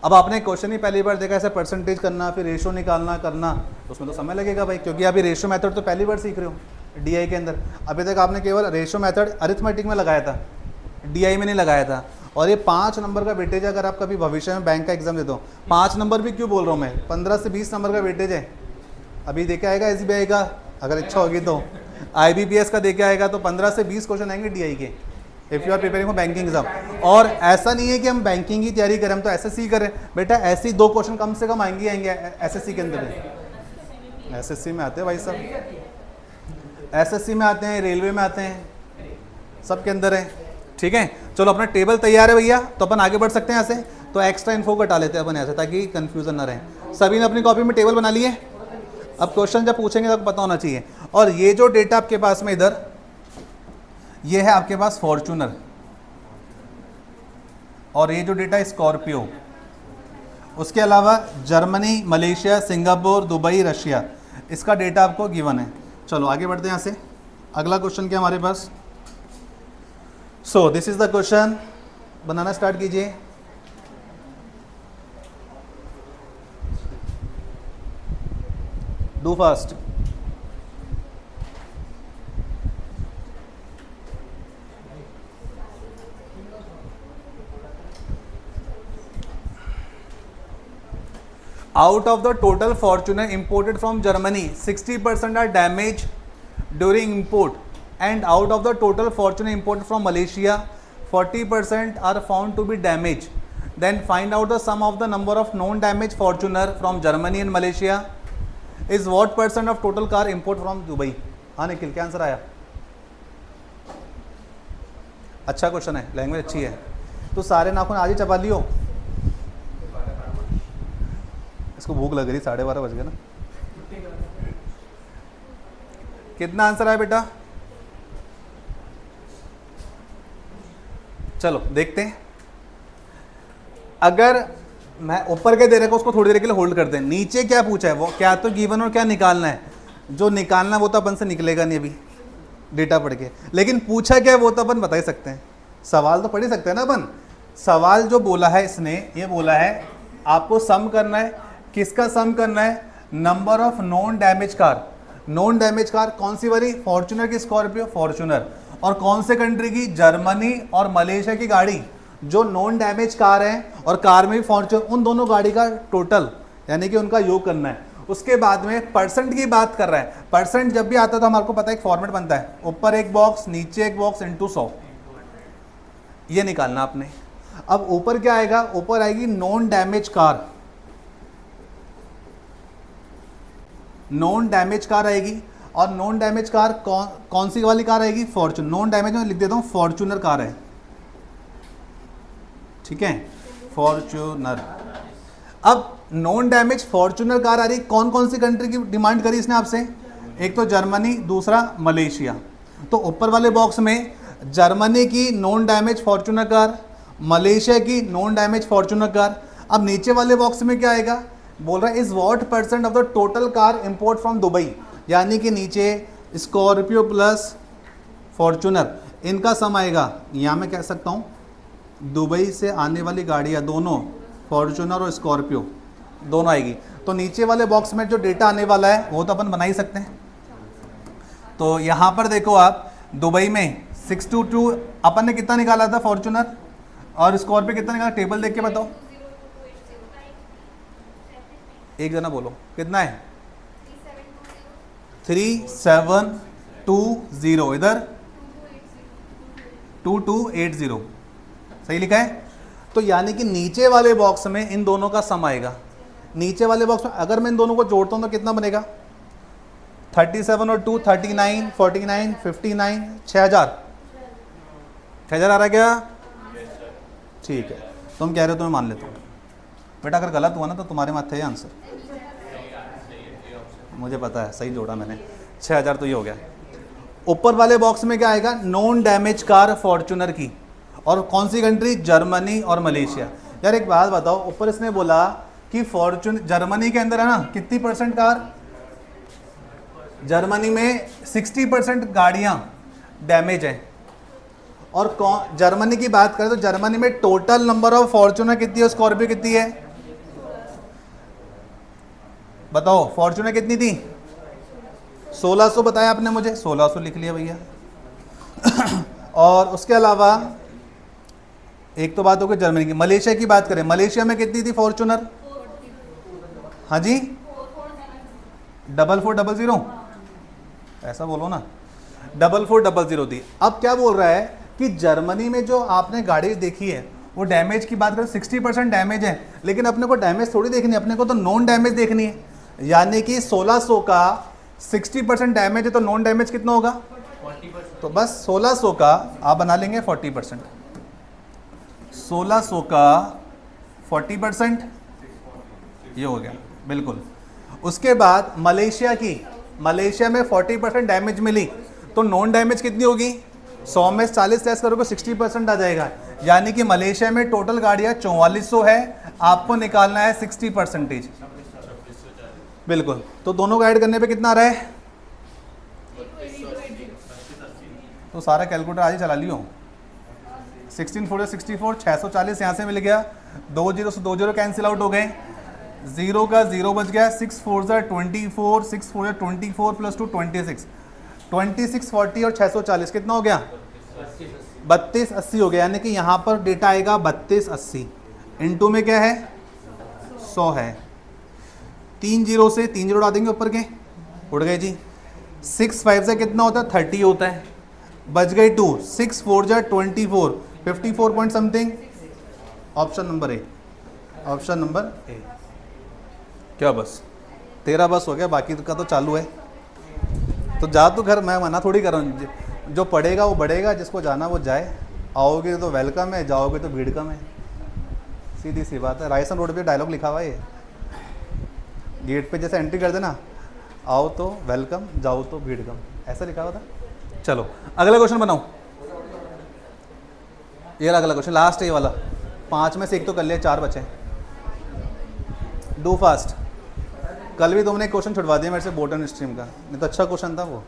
अब आपने क्वेश्चन ही पहली बार देखा, ऐसे परसेंटेज करना फिर रेशो निकालना करना, तो उसमें तो समय लगेगा भाई, क्योंकि अभी रेशो मेथड तो पहली बार सीख रहे हो डीआई के अंदर। अभी तक आपने केवल रेशो मेथड अरिथमेटिक में लगाया था, डीआई में नहीं लगाया था। और ये 5 नंबर का वेटेज, अगर आप कभी भविष्य में बैंक का एग्जाम देते हो, 5 नंबर भी क्यों बोल रहा हूँ मैं, 15 से 20 नंबर का वेटेज है। अभी देखे आएगा एसबीआई का, अगर इच्छा होगी तो आईबीपीएस का देखे आएगा, तो 15 से 20 क्वेश्चन आएंगे डीआई के, if you are preparing for banking exam. और ऐसा नहीं है कि हम बैंकिंग की तैयारी करें, हम तो एसएससी करें बेटा, ऐसे ही 2 क्वेश्चन कम से कम आएंगे एसएससी के अंदर। एसएससी में आते हैं भाई साहब, एसएससी में आते हैं, रेलवे में आते हैं, सब के अंदर है। ठीक है, चलो अपना टेबल तैयार है भैया, तो अपन आगे बढ़ सकते हैं यहाँ से। तो एक्स्ट्रा इन्फो कटा लेते हैं अपन यहाँ से, ताकि कंफ्यूजन ना रहे। सभी ने अपनी कॉपी में टेबल बना लिए। अब क्वेश्चन जब पूछेंगे तब पता होना चाहिए। और ये जो डेटा आपके पास में इधर, ये है आपके पास फॉर्च्यूनर, और ये जो डेटा स्कॉर्पियो, उसके अलावा Germany, Malaysia, Singapore, Dubai, Russia, इसका डेटा आपको गिवन है। चलो आगे बढ़ते हैं यहाँ से। अगला क्वेश्चन क्या हमारे पास, so this is the question, बनाना स्टार्ट कीजिए। Do fast. Out of the total Fortuner imported from Germany, 60% are damaged during import, and out of the total Fortuner imported from Malaysia, 40% are found to be damaged. Then find out the sum of the number of non-damaged Fortuner from Germany and Malaysia is what percent of total car import from Dubai? हाँ निखिल, क्या answer आया? अच्छा question है, language अच्छी है। तो सारे नाखून आज ही चबा लियो, इसको भूख लग रही, 12:30 बज गए ना। कितना आंसर आया बेटा? चलो देखते हैं। अगर मैं ऊपर के दे रखा उसको थोड़ी देर के लिए होल्ड करते हैं। नीचे क्या पूछा है, वो क्या तो गिवन और क्या निकालना है। जो निकालना है वो तो अपन से निकलेगा नहीं अभी डेटा पढ़ के, लेकिन पूछा क्या है वो तो अपन बता ही सकते हैं। सवाल तो पढ़ ही सकते हैं ना अपन। सवाल जो बोला है इसने, ये बोला है आपको सम करना है। किसका सम करना है? Number of non damage car. Non damage car कौन सी वाली? फॉर्च्यूनर की स्कॉर्पियो, फॉर्च्यूनर। और कौन से कंट्री की? जर्मनी और मलेशिया की गाड़ी जो नॉन डैमेज कार है, और कार में भी फॉर्च्यूनर, उन दोनों गाड़ी का टोटल यानी कि उनका योग करना है। उसके बाद में परसेंट की बात कर रहा है। परसेंट जब भी आता है तो हमारे को पता है एक फॉर्मेट बनता है, ऊपर एक बॉक्स नीचे एक बॉक्स इनटू 100, ये निकालना आपने। अब ऊपर क्या आएगा? ऊपर आएगी non damage car. Non damage car आएगी, और नॉन डैमेज कार कौन सी वाली कार आएगी? फॉर्च्यूनर। नॉन डैमेज में लिख देता हूं फॉर्च्यूनर कार है, ठीक है, फॉर्च्यूनर। अब नॉन डैमेज फॉर्च्यूनर कार आ रही, कौन कौन सी कंट्री की डिमांड करी इसने आपसे? एक तो जर्मनी, दूसरा मलेशिया। तो ऊपर वाले बॉक्स में जर्मनी की non damage Fortuner car, Malaysia की नॉन डैमेज फॉर्च्यूनर कार। अब नीचे वाले बॉक्स में क्या आएगा? बोल रहा है is what percent of the total car import from Dubai, यानी कि नीचे स्कॉर्पियो प्लस फॉर्च्यूनर, इनका सम आएगा। यहाँ मैं कह सकता हूँ दुबई से आने वाली गाड़ियाँ दोनों, फॉर्च्यूनर और स्कॉर्पियो दोनों आएगी। तो नीचे वाले बॉक्स में जो डेटा आने वाला है वो तो अपन बना ही सकते हैं। तो यहाँ पर देखो आप, दुबई में 622 अपन ने कितना निकाला था फॉर्च्यूनर, और स्कॉर्पियो कितना निकाला? टेबल देख के बताओ, एक जना बोलो कितना है? 3720, इधर 2280, सही लिखा है। तो यानी कि नीचे वाले बॉक्स में इन दोनों का सम आएगा। नीचे वाले बॉक्स में अगर मैं इन दोनों को जोड़ता हूं तो कितना बनेगा? 37 और 2 39, 49, 59, 6000 आ रहा है क्या? ठीक है, तुम कह रहे हो तो मैं मान लेता हूँ। बेटा अगर गलत हुआ ना तो तुम्हारे माथे है आंसर, मुझे पता है, सही जोड़ा मैंने। 6000 तो ये हो गया। ऊपर वाले बॉक्स में क्या आएगा? नॉन डैमेज कार फॉर्च्यूनर की, और कौन सी कंट्री? जर्मनी और मलेशिया। यार एक बात बताओ, ऊपर इसने बोला कि फॉर्च्यूनर जर्मनी के अंदर है ना, कितनी % कार? जर्मनी में 60% गाड़ियां डैमेज हैं। और कौन, जर्मनी की बात करें तो जर्मनी में टोटल नंबर ऑफ फॉर्च्यूनर कितनी है, स्कॉर्पियो कितनी है? बताओ, फॉर्च्यूनर कितनी थी? 1600 बताया आपने मुझे, 1600 लिख लिया भैया। और उसके अलावा एक तो बात हो गई जर्मनी की। मलेशिया की बात करें, मलेशिया में कितनी थी फॉर्च्यूनर? हाँ जी, 4400, ऐसा बोलो ना, 4400 थी। अब क्या बोल रहा है कि जर्मनी में जो आपने गाड़ी देखी है वो डैमेज की बात करें 60% डैमेज है, लेकिन अपने को डैमेज थोड़ी देखनी है, अपने को तो नॉन डैमेज देखनी है। यानी कि 1600 का 60% डैमेज है तो नॉन डैमेज कितना होगा? 40%। तो बस 1600 का आप बना लेंगे 40%, 1600 का 40% ये हो गया बिल्कुल। उसके बाद मलेशिया की, मलेशिया में 40% डैमेज मिली तो नॉन डैमेज कितनी होगी? 100 में 40 लेस करोगे 60% आ जाएगा। यानी कि मलेशिया में टोटल गाड़ियाँ 4400 है, आपको निकालना है 60%। बिल्कुल, तो दोनों को ऐड करने पे कितना आ रहा है? तो सारा कैलकुलेटर आज ही चला लियो। 16 4 64, 640 यहाँ से मिल गया, 2 0 से 2 0 कैंसिल आउट हो गए, 0 का 0 बच गया, 6 4 24, 6 4 24 प्लस 2 26, 26 40 और 640 कितना हो गया? 3280 हो गया। यानी कि यहाँ पर डेटा आएगा 3280, इनटू में क्या है? 100 है। 3 0 से 3 0 उड़ा देंगे ऊपर के, उड़ गए जी। 6 5 से कितना होता है? 30 होता है, बच गई 2, 6 4 24, 54 पॉइंट समथिंग। ऑप्शन नंबर ए, ऑप्शन नंबर ए। क्या बस तेरा बस हो गया, बाकी का तो चालू है। तो जा तो घर, मैं मना थोड़ी कर रहा हूँ, जो पढ़ेगा वो बढ़ेगा, जिसको जाना वो जाए। आओगे तो वेलकम है, जाओगे तो भीड़ कम है, सीधी सी बात है। रायसन रोड पे डायलॉग लिखा हुआ है, गेट पे जैसे एंट्री कर देना, आओ तो वेलकम, जाओ तो भीड़ कम, ऐसा लिखा हुआ था। चलो अगला क्वेश्चन बनाओ। ये अगला क्वेश्चन लास्ट है ये वाला, 5 में से एक तो कर लिया, 4 बचे। Do fast. कल भी तुमने एक क्वेश्चन छुड़वा दिया मेरे से बोटन स्ट्रीम का, नहीं तो अच्छा क्वेश्चन था वो।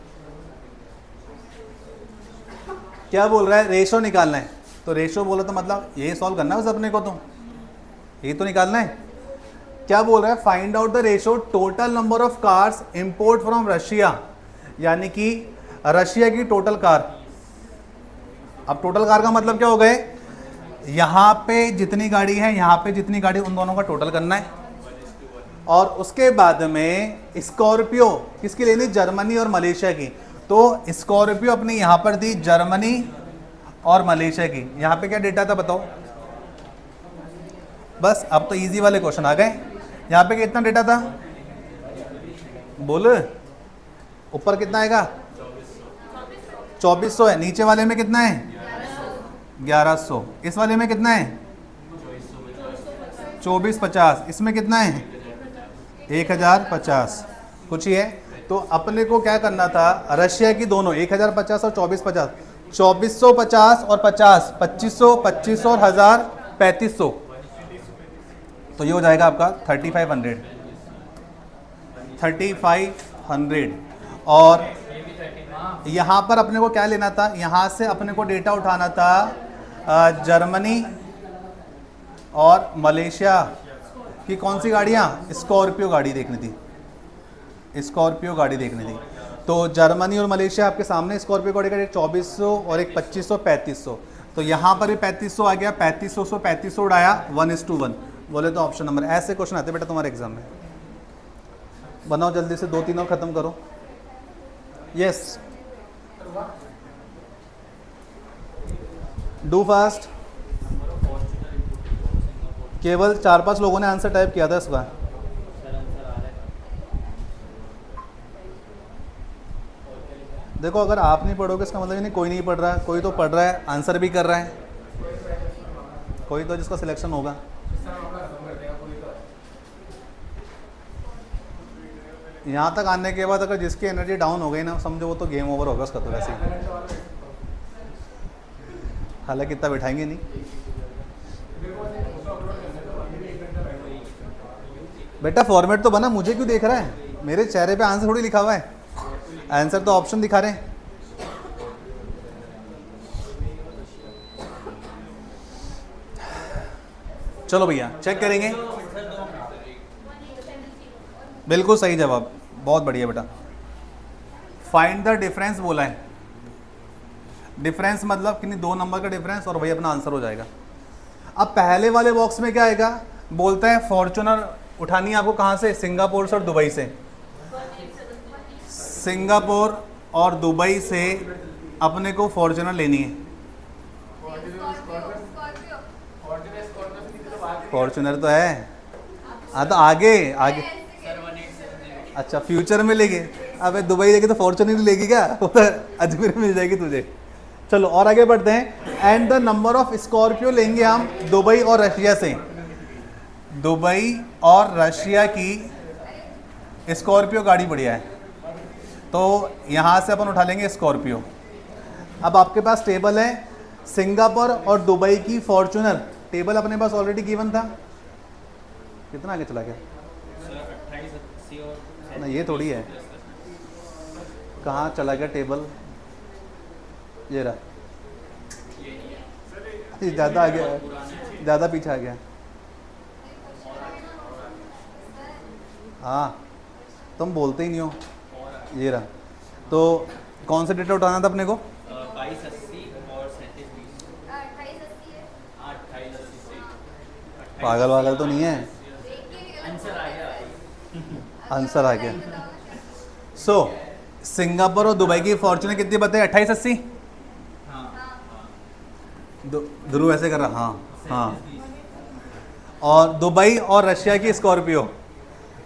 क्या बोल रहा है? रेशो निकालना है। तो रेशो बोला तो मतलब यही सॉल्व करना है बस अपने को, तो यही तो निकालना है। क्या बोल रहा है? Find out the ratio total number of cars import from Russia, यानी कि रशिया की टोटल कार। अब टोटल कार का मतलब क्या हो गए? यहाँ पे जितनी गाड़ी है, यहाँ पे जितनी गाड़ी, उन दोनों का टोटल करना है। और उसके बाद में स्कॉर्पियो किसकी लेनी? जर्मनी और मलेशिया की। तो स्कॉर्पियो अपनी यहाँ पर दी जर्मनी और मलेशिया की। यहाँ पे क्या डेटा था बताओ? बस अब तो इजी वाले क्वेश्चन आ गए। यहाँ पे कितना डेटा था बोल? ऊपर कितना आएगा? 2400 है। नीचे वाले में कितना है? 1100। इस वाले में कितना है? 2450। इसमें कितना है? 1050। कुछ ही है। तो अपने को क्या करना था? रशिया की दोनों 1050 और 2450, 2450 और 50, 2500, 2500 और 1000, 3500। तो ये हो जाएगा आपका 3500। और यहाँ पर अपने को क्या लेना था? यहाँ से अपने को डेटा उठाना था जर्मनी और मलेशिया की कौन सी गाड़ियाँ? स्कॉर्पियो गाड़ी देखनी थी, स्कॉर्पियो गाड़ी देखनी थी। तो जर्मनी और मलेशिया आपके सामने। स्कॉर्पियो गाड़ी का एक 2400 और एक 2500, 3500। तो यहाँ पर भी 3500 आ गया, 3500 से 3500 उड़ाया, 1:1 बोले तो ऑप्शन नंबर। ऐसे क्वेश्चन आते बेटा तुम्हारे एग्जाम में। बनाओ जल्दी से, 2-3 और खत्म करो। Yes, do fast. केवल 4-5 लोगों ने आंसर टाइप किया था इसका। देखो अगर आप नहीं पढ़ोगे इसका मतलब नहीं कोई नहीं पढ़ रहा है, कोई तो पढ़ रहा है, आंसर भी कर रहा है। कोई तो जिसका सिलेक्शन होगा। सर हम अपना खत्म कर देगा कोई तो है। यहाँ तक आने के बाद अगर जिसकी एनर्जी डाउन हो गई ना, समझो वो तो गेम ओवर होगा उसका तो वैसे ही। आधा घंटा वाला बैठ सकता हूँ। हालांकि इतना बिठाएंगे नहीं। मेरे को बस फोटो अपलोड करना है तो अभी भी 1 घंटा बैठो। बेटा फॉर्मेट तो बना, मुझे क्यों देख रहा है? मेरे चेहरे पे आंसर थोड़ी लिखा हुआ है, आंसर तो ऑप्शन दिखा रहे हैं। चलो भैया चेक करेंगे। बिल्कुल सही जवाब, बहुत बढ़िया बेटा। फाइंड द डिफरेंस बोला है। डिफरेंस मतलब किन्हीं दो नंबर का डिफरेंस और वही अपना आंसर हो जाएगा। अब पहले वाले बॉक्स में क्या आएगा? बोलता है फॉर्च्यूनर उठानी है आपको कहाँ से? सिंगापुर से और दुबई से। सिंगापुर और दुबई से अपने को फॉर्च्यूनर लेनी है। फॉर्च्यूनर तो है, हाँ तो आगे आगे। अच्छा फ्यूचर में लेंगे? अबे दुबई लेके तो फॉर्च्यूनर ही लेगी क्या? वो तो अजमेर में मिल जाएगी तुझे। चलो और आगे बढ़ते हैं। And the number of Scorpio लेंगे हम दुबई और रशिया से। दुबई और रशिया की स्कॉर्पियो गाड़ी बढ़िया है, तो यहाँ से अपन उठा लेंगे स्कॉर्पियो। अब आपके पास टेबल है सिंगापुर और दुबई की फॉर्च्यूनर, टेबल अपने पास ऑलरेडी गिवन था। कितना आगे चला गया? ना ये थोड़ी है, कहाँ चला गया टेबल? ये रहा, ये ज़्यादा आ गया, ज़्यादा पीछे आ गया। हाँ तुम बोलते ही नहीं हो। ये रहा, तो कौन सा डेटा उठाना था अपने को? 2280 और 3720। पागल वागल तो नहीं है? आंसर आ गया। आंसर आ गया। सो सिंगापुर और दुबई की फॉर्च्यूनर कितनी बताए? 2880। ध्रुव ऐसे कर रहा, हाँ हाँ। और दुबई और रशिया की स्कॉर्पियो,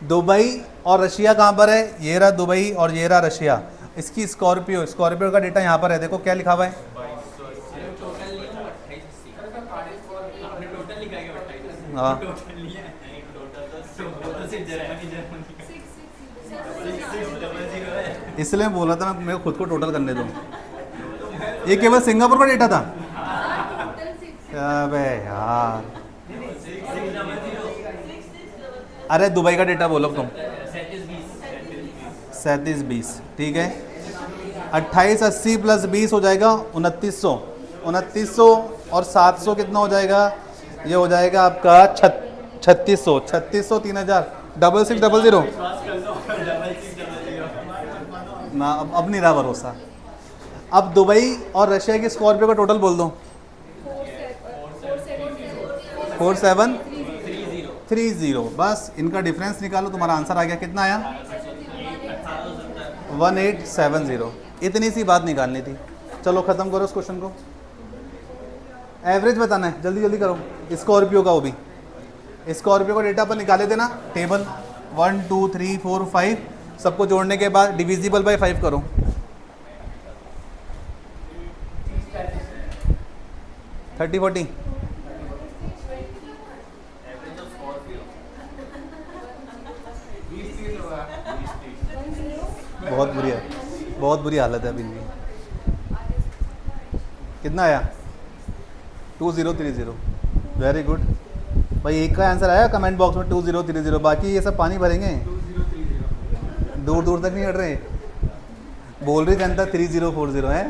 दुबई और रशिया कहाँ पर है? ये रहा दुबई और ये रहा रशिया। इसकी स्कॉर्पियो, स्कॉर्पियो का डेटा यहाँ पर है, देखो क्या लिखा हुआ है? टोटल लिया 2880। आपने टोटल लिखा है 2880? हाँ टोटल लिया है, टोटल से जर्मनी है। इसलिए मैं बोल रहा था, मैं मेरे को खुद को टोटल करने दो। ये केवल सिंगापुर का डेटा था? अबे यार, अरे दुबई का डेटा बोलो तुम। 3720 ठीक है। 2880 प्लस 20 हो जाएगा 2900। 2900 और 700 कितना हो जाएगा? ये हो जाएगा आपका 3600। 3600 3000 6600 ना। अब नहीं रहा भरोसा। अब दुबई और रशिया की स्कॉर्पियो का टोटल बोल दो। 4730। बस इनका डिफरेंस निकालो, तुम्हारा आंसर आ गया। कितना आया? 1870। इतनी सी बात निकालनी थी। चलो ख़त्म करो इस क्वेश्चन को। एवरेज बताना है, जल्दी जल्दी करो। स्कॉर्पियो का, वो भी स्कॉर्पियो का डेटा पर निकाले थे ना, टेबल 1 2 3 4 5 सबको जोड़ने के बाद डिविजिबल बाय 5 करो। 30 40 बहुत बुरी है, बहुत बुरी हालत है अभी भी। कितना आया? 2030। वेरी गुड भाई, एक का आंसर आया कमेंट बॉक्स में 2030। बाकी ये सब पानी भरेंगे, दूर दूर तक नहीं हट रहे। बोल रही जनता 3040 है।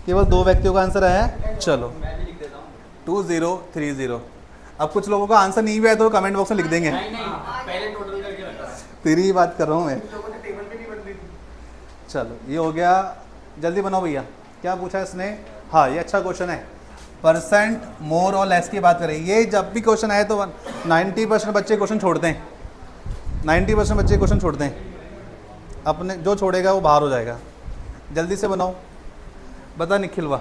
केवल 2 व्यक्तियों का आंसर आया। चलो 2030। अब कुछ लोगों का आंसर नहीं भी आया तो कमेंट बॉक्स में लिख देंगे। नहीं पहले टोटल करके रखा। तेरी ही बात कर रहा हूँ मैं। लोगों ने टेबल भी नहीं बदली थी। चलो ये हो गया, जल्दी बनाओ भैया। क्या पूछा इसने? हाँ ये अच्छा क्वेश्चन है। परसेंट मोर और लेस की बात करें। ये जब भी क्वेश्चन आए तो 90% बच्चे क्वेश्चन छोड़ते हैं। 90% बच्चे क्वेश्चन छोड़ते हैं। अपने जो छोड़ेगा वो बाहर हो जाएगा। जल्दी से बनाओ। बता निखिल वाह।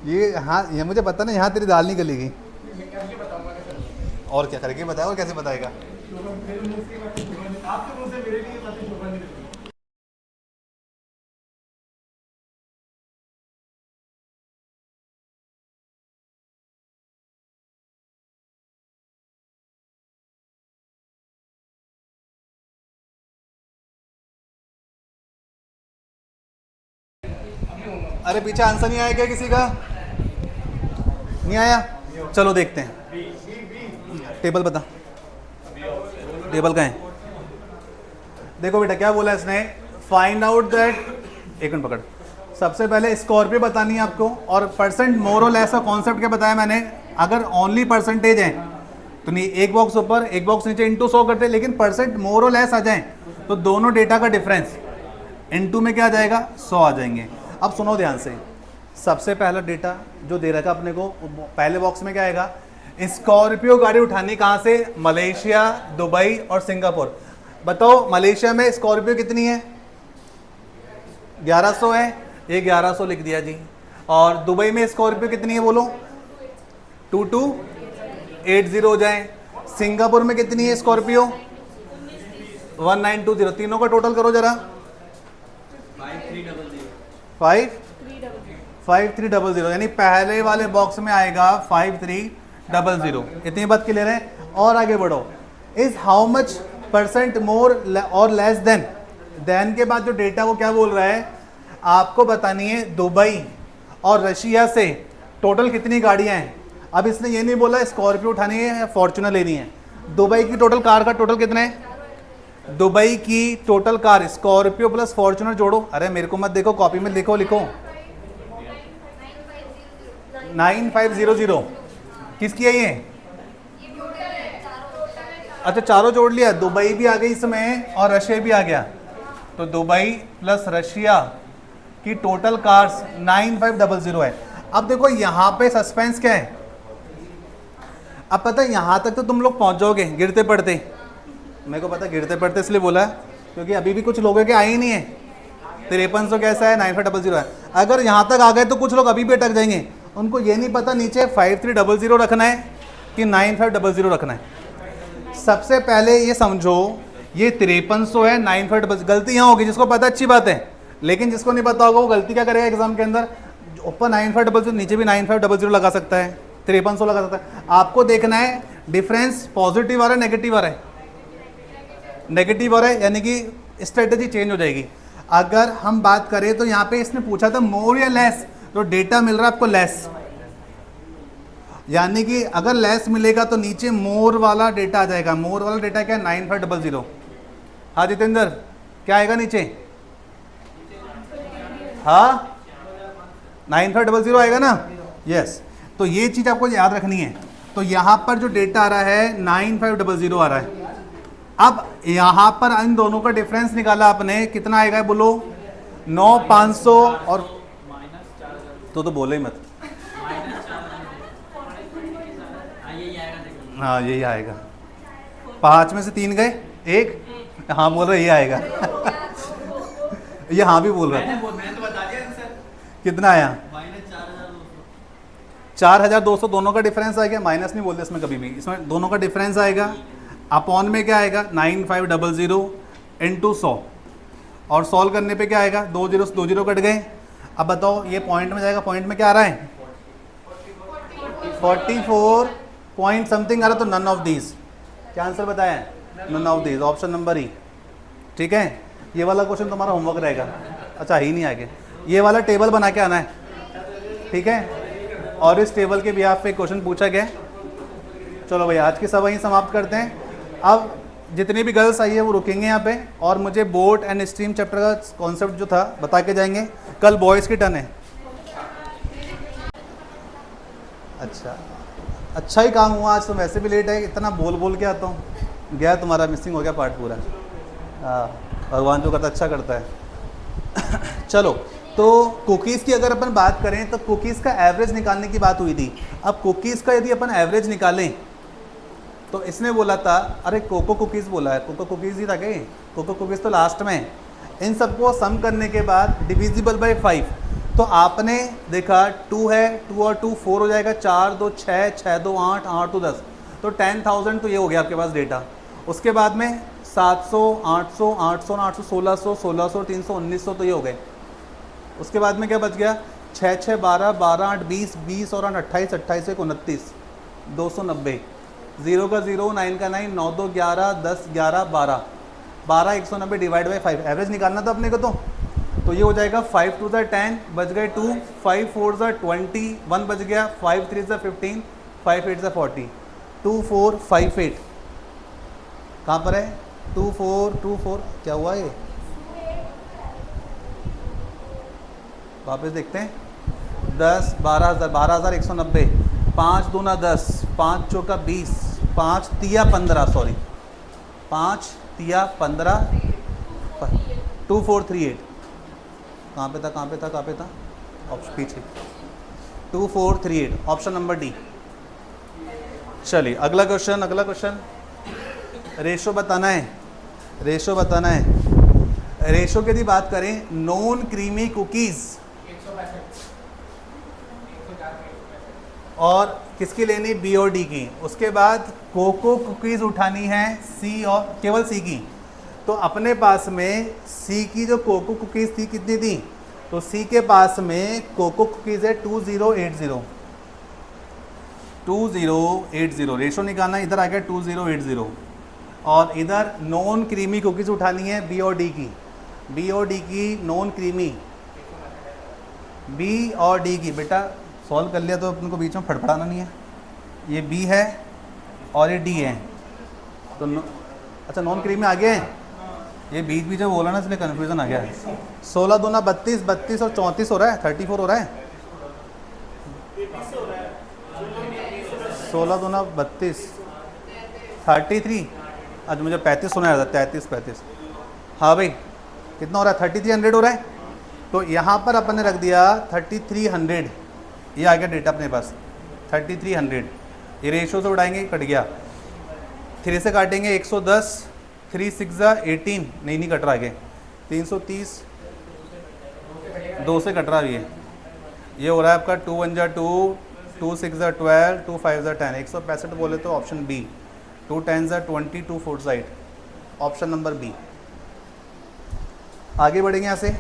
ये हाँ, ये मुझे पता नहीं, यहाँ तेरी दाल नहीं गलेगी। और क्या करके बताया और कैसे बताएगा? आपके मुंह से मेरे लिए बातें शोभा नहीं देती। अरे पीछे आंसर नहीं आया क्या किसी का? नहीं आया? चलो देखते हैं। टेबल बता, टेबल का है। देखो बेटा क्या बोला इसने, फाइंड आउट दैट, एक मिनट पकड़। सबसे पहले स्कॉर्पियो बतानी है आपको, और परसेंट मोर और लेस का कॉन्सेप्ट क्या बताया मैंने, अगर ओनली परसेंटेज है तो नहीं, एक बॉक्स ऊपर एक बॉक्स नीचे इंटू 100 करते हैं, लेकिन परसेंट मोर और लेस आ जाए तो दोनों डेटा का डिफरेंस इंटू में क्या आ जाएगा, 100 आ जाएंगे। अब सुनो ध्यान से, सबसे पहला डेटा जो दे रखा अपने को, पहले बॉक्स में क्या आएगा, स्कॉर्पियो गाड़ी उठानी कहाँ से, मलेशिया, दुबई और सिंगापुर। बताओ मलेशिया में स्कॉर्पियो कितनी है, 1100 है, ये 1100 लिख दिया जी। और दुबई में स्कॉर्पियो कितनी है बोलो, 2280 हो जाए। सिंगापुर में कितनी है स्कॉर्पियो, 1920। तीनों का टोटल करो जरा, 5300, यानी पहले वाले बॉक्स में आएगा 5300। इतनी बात क्लियर है? और आगे बढ़ो, is how much percent more और लेस देन के बाद जो डेटा वो क्या बोल रहा है, आपको बतानी है दुबई और रशिया से टोटल कितनी गाड़ियां हैं। अब इसने ये नहीं बोला स्कॉर्पियो उठानी है या फॉर्च्यूनर लेनी है, दुबई की टोटल कार का टोटल कितना है, दुबई की total car Scorpio plus Fortuner जोड़ो। अरे मेरे को मत देखो, कॉपी में लिखो 9500। किसकी है ये? अच्छा चारों जोड़ लिया, दुबई भी आ गई इसमें और रशिया भी आ गया, तो दुबई प्लस रशिया की टोटल कार्स 9500 है। अब देखो यहाँ पे सस्पेंस क्या है, अब पता है यहाँ तक तो तुम लोग पहुँच जाओगे गिरते पड़ते, मेरे को पता गिरते पड़ते इसलिए बोला है क्योंकि अभी भी कुछ लोगों के आए ही नहीं है। 5300 कैसा है, 9500 है। अगर यहाँ तक आ गए तो कुछ लोग अभी भी अटक जाएंगे, उनको ये नहीं पता नीचे 5300 रखना है कि 9500 रखना है। सबसे पहले ये समझो, ये 5300 है, 9500। गलती यहाँ होगी, जिसको पता अच्छी बात है, लेकिन जिसको नहीं पता होगा वो गलती क्या करेगा एग्जाम के अंदर, ऊपर 9500 नीचे भी 9500 लगा सकता है, 5300 लगा सकता है। आपको देखना है डिफरेंस पॉजिटिव आ रहा है नेगेटिव आ रहा है, नेगेटिव आ रहा है, यानी कि स्ट्रेटेजी चेंज हो जाएगी। अगर हम बात करें तो यहाँ पे इसने पूछा था मोर या लेस, तो डेटा मिल रहा है आपको लेस, यानी कि अगर लेस मिलेगा तो नीचे मोर वाला डेटा आ जाएगा। मोर वाला डेटा क्या है, 9500। हाँ जितेंद्र क्या आएगा नीचे, हाँ 9500 आएगा ना, यस। तो ये चीज़ आपको याद रखनी है। तो यहाँ पर जो डेटा आ रहा है 9500 आ रहा है। अब यहाँ पर इन दोनों का डिफरेंस निकाला आपने, कितना आएगा बोलो, 9500 और तो बोले ही मत, हाँ यही आएगा। 5 में से 3 गए, 1 हाँ बोल रहा ये आएगा ये हाँ भी बोल रहा था। मैंने तो बता दिया सर, कितना आया, -4200। 4200। दोनों का डिफरेंस आएगा, माइनस नहीं बोलते इसमें कभी भी, इसमें दोनों का डिफरेंस आएगा। अपॉन में क्या आएगा, 9500 इंटू 100, और सॉल्व करने पे क्या आएगा, 2 जीरो कट गए। अब बताओ ये पॉइंट में जाएगा, पॉइंट में क्या आ रहा है, 44 पॉइंट समथिंग आ रहा, तो नन ऑफ दीज। क्या आंसर बताया, none of these, option number E. ठीक है, ये वाला क्वेश्चन तुम्हारा होमवर्क रहेगा। अच्छा ही नहीं आगे, ये वाला टेबल बना के आना है, ठीक है। और इस टेबल के बिहाफ पे क्वेश्चन पूछा गया। चलो भाई आज की सब वहीं समाप्त करते हैं। अब जितनी भी गर्ल्स आई है वो रुकेंगे यहाँ पे, और मुझे बोट एंड स्ट्रीम चैप्टर का कॉन्सेप्ट जो था बता के जाएंगे। कल बॉयज़ की टर्न है। अच्छा ही काम हुआ आज, तो वैसे भी लेट है, इतना बोल के आता हूँ, गया तुम्हारा मिसिंग हो गया पार्ट पूरा। भगवान जो करता अच्छा करता है चलो, तो कुकीज़ की अगर अपन बात करें तो कुकीज़ का एवरेज निकालने की बात हुई थी। अब कुकीज़ का यदि अपन एवरेज निकालें तो इसने बोला था, अरे कोको कुकीज़ बोला है, कोको कुकीज़ ही था क्या, कोको कुकीज़ तो लास्ट में। इन सबको सम करने के बाद डिविजिबल बाय 5, तो आपने देखा 2 है, 2 और 2 4 हो जाएगा, 4 2 6, 6 2 8, 8 2 10, तो 10,000 तो ये हो गया आपके पास डेटा। उसके बाद में 700, 800, 800, 800, 1600, 1600, 300, 1900 तो ये हो गए। उसके बाद में क्या बच गया, 6 6 12, 12 8 20, 20 और 8 28, 28 1 29, 290, 0 का 0, 9 का 9, 9 2 11, 10 11 12, 12 190 डिवाइड बाई 5। एवरेज निकालना था अपने को, तो तो ये हो जाएगा 5 2 ज़ा 10, बच गए 2, 5 4 ज़ा 20, 1 बच गया, 5 3 ज़ा 15, 5 8 ज़ा 40, 2 4 5 8 कहाँ पर है? 2 4 2 4 क्या हुआ ये? वापस देखते हैं। 10 12 190, 5 दूना 10, 5 चौका 20, 5 तिया 15, सॉरी 5 तिया 15, 2438 कहाँ पे था? ऑप्शन पीछे 2438 ऑप्शन नंबर डी। चलिए अगला क्वेश्चन रेशो बताना है। रेशो की यदि बात करें, नॉन क्रीमी कुकीज़ 165 और किसकी लेनी? बी और डी की। उसके बाद कोको कुकीज़ उठानी है सी और केवल सी की। तो अपने पास में सी की जो कोको कुकीज़ थी कितनी थी? तो सी के पास में कोको कुकीज़ है 2080 रेशो निकालना है। इधर आ गया 2080 और इधर नॉन क्रीमी कुकीज़ उठानी है बी और डी की नॉन क्रीमी बी और डी की। बेटा सॉल्व कर लिया तो अपन को बीच में फड़फड़ाना नहीं है। ये बी है और ये डी है तो अच्छा नॉन क्रीमी आ गए हैं। ये बीच में बोला ना इसलिए कन्फ्यूज़न आ गया है। 16 दूना 32, 32 और 34 हो रहा है, 34 हो रहा है। 16 दूना 32, 33। आज मुझे 35 सुना था, 33। हाँ भाई कितना हो रहा है? 3300 हो रहा है। तो यहाँ पर अपन ने रख दिया 3300, ये आ गया डेटा अपने पास 3300। ये रेशो से उड़ाएंगे, कट गया। 3 से काटेंगे 110, 3 6 ज़ा 18, नहीं कट रहा आगे 330, 2 से कट रहा भी है। ये हो रहा है आपका 2 1 ज़ा 2, 2 6 ज़ा 12, 2 5 ज़ा 10, 165 बोले तो ऑप्शन बी। 2 10 ज़ा 20, 2 4 ज़ा 8 ऑप्शन नंबर बी। आगे बढ़ेंगे यहाँ से।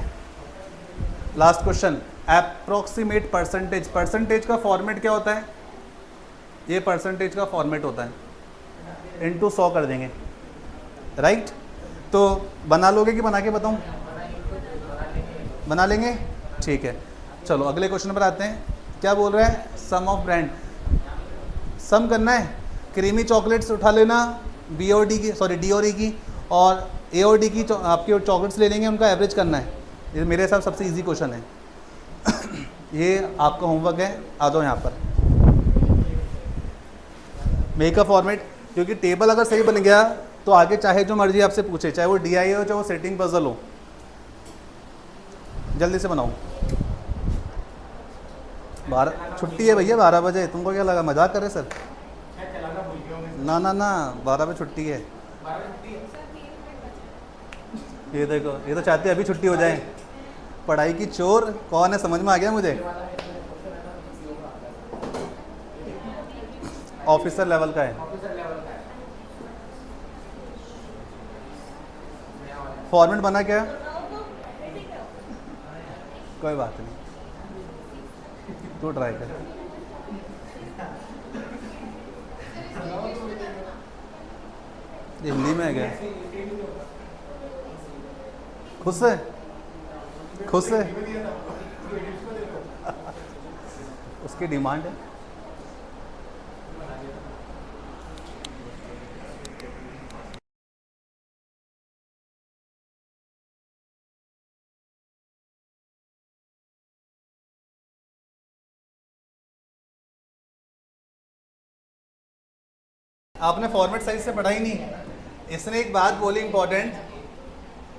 लास्ट क्वेश्चन, अप्रोक्सीमेट परसेंटेज का फॉर्मेट क्या होता है? ये परसेंटेज का फॉर्मेट होता है, इनटू 100 कर देंगे, राइट? तो बना लोगे कि बना के बताऊं? बना लेंगे, ठीक है। चलो अगले क्वेश्चन पर आते हैं। क्या बोल रहा है? सम ऑफ ब्रांड, सम करना है। क्रीमी चॉकलेट्स उठा लेना बी और डी की, सॉरी डी और ई की, और ए और डी की आपकी चॉकलेट्स ले लेंगे, उनका एवरेज करना है। ये मेरे हिसाब सबसे इजी क्वेश्चन है। ये आपका होमवर्क है, आ जाओ यहाँ पर। मेक अ फॉर्मेट, क्योंकि टेबल अगर सही बन गया तो आगे चाहे जो मर्जी आपसे पूछे, चाहे वो DI हो चाहे वो सेटिंग पजल हो। जल्दी से बनाओ। 12 छुट्टी है भैया, 12 बजे। तुमको क्या लगा मजाक करे सर? ना 12 बजे छुट्टी है। ये देखो, ये तो चाहते अभी छुट्टी हो जाए। पढ़ाई की चोर कौन है समझ में आ गया मुझे। ऑफिसर लेवल का है। फॉर्मेट बना क्या? कोई बात नहीं, तू ट्राई कर। ये हिंदी में है क्या? खुश है? उसकी डिमांड है। आपने फॉर्मेट सही से पढ़ा ही नहीं। इसने एक बात बोली important,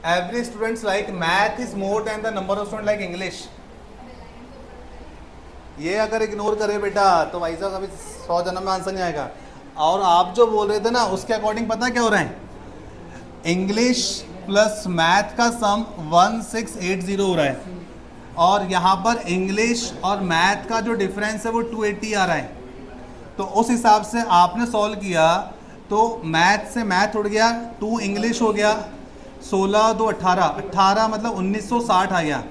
every students like math is more than the number of student like English. ये अगर इग्नोर करे बेटा तो भाई साहब अभी 100 जन्म में आंसर नहीं आएगा। और आप जो बोल रहे थे ना उसके अकॉर्डिंग पता क्या हो रहा है? इंग्लिश प्लस मैथ का सम 1680 हो रहा है, और यहाँ पर इंग्लिश और मैथ का जो डिफरेंस है वो 280 आ रहा है। तो उस हिसाब से आपने सॉल्व किया तो मैथ से मैथ उड़ गया, 2 इंग्लिश हो गया, 16 2 18 मतलब 1960 आ गया।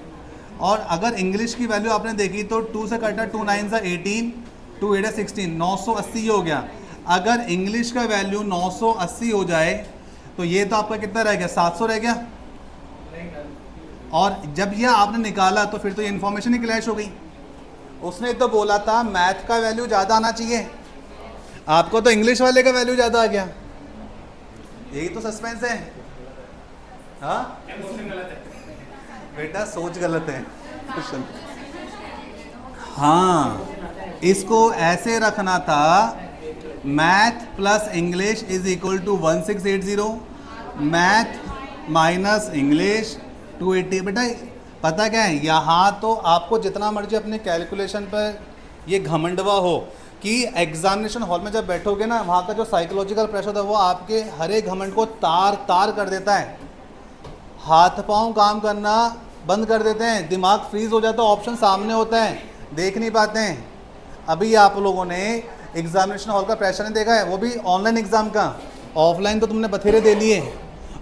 और अगर इंग्लिश की वैल्यू आपने देखी तो 2 से कटा 2 9 सा 18, 2 8 16, 980 हो गया। अगर इंग्लिश का वैल्यू 980 हो जाए तो ये तो आपका कितना रह गया? 700 रह गया। और जब यह आपने निकाला तो फिर तो ये इन्फॉर्मेशन ही क्लैश हो गई। उसने तो बोला था मैथ का वैल्यू ज़्यादा आना चाहिए, आपको तो इंग्लिश वाले का वैल्यू ज़्यादा आ गया। यही तो सस्पेंस है। हाँ क्वेश्चन गलत है। बेटा सोच गलत है क्वेश्चन। हाँ इसको ऐसे रखना था, math plus English is equal to 1680, math minus English 280। बेटा पता क्या है, यहाँ तो आपको जितना मर्जी अपने कैलकुलेशन पर ये घमंडवा हो कि एग्जामिनेशन हॉल में जब बैठोगे ना, वहाँ का जो साइकोलॉजिकल प्रेशर था वो आपके हर एक घमंड को तार तार कर देता है। हाथ पांव काम करना बंद कर देते हैं, दिमाग फ्रीज हो जाता है, ऑप्शन सामने होता है, देख नहीं पाते हैं। अभी आप लोगों ने एग्जामिनेशन हॉल का प्रेशर नहीं देखा है, वो भी ऑनलाइन एग्ज़ाम का। ऑफलाइन तो तुमने बथेरे दे लिए,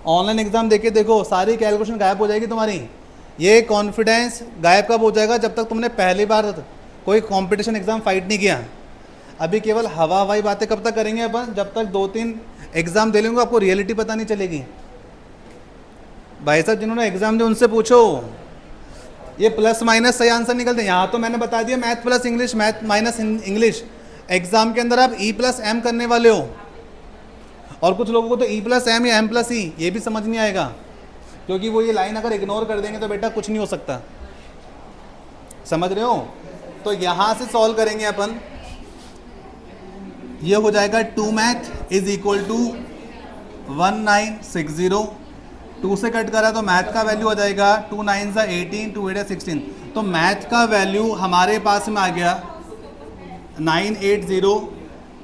ऑनलाइन एग्ज़ाम देके देखो सारी कैलकुलेशन गायब हो जाएगी तुम्हारी। ये कॉन्फिडेंस गायब कब हो जाएगा, जब तक तुमने पहली बार कोई कंपटीशन एग्ज़ाम फाइट नहीं किया। अभी केवल हवा हवाई बातें कब तक करेंगे अपन, जब तक 2-3 एग्ज़ाम दे लेंगे आपको रियलिटी पता नहीं चलेगी। भाई साहब जिन्होंने एग्ज़ाम दिए उनसे पूछो, ये प्लस माइनस सही आंसर निकलते हैं। यहाँ तो मैंने बता दिया math plus English, math minus English. Exam के अंदर आप ई प्लस एम करने वाले हो, और कुछ लोगों को तो ई प्लस एम या एम प्लस ई ये भी समझ नहीं आएगा, क्योंकि वो ये लाइन अगर इग्नोर कर देंगे तो बेटा कुछ नहीं हो सकता। समझ रहे हो? तो यहाँ से सॉल्व करेंगे अपन। ये हो जाएगा 2 मैथ इज इक्वल टू 1960। 2 से कट करा तो मैथ का वैल्यू आ जाएगा 2 9 18, 2 8 16। तो मैथ का वैल्यू हमारे पास में आ गया 980।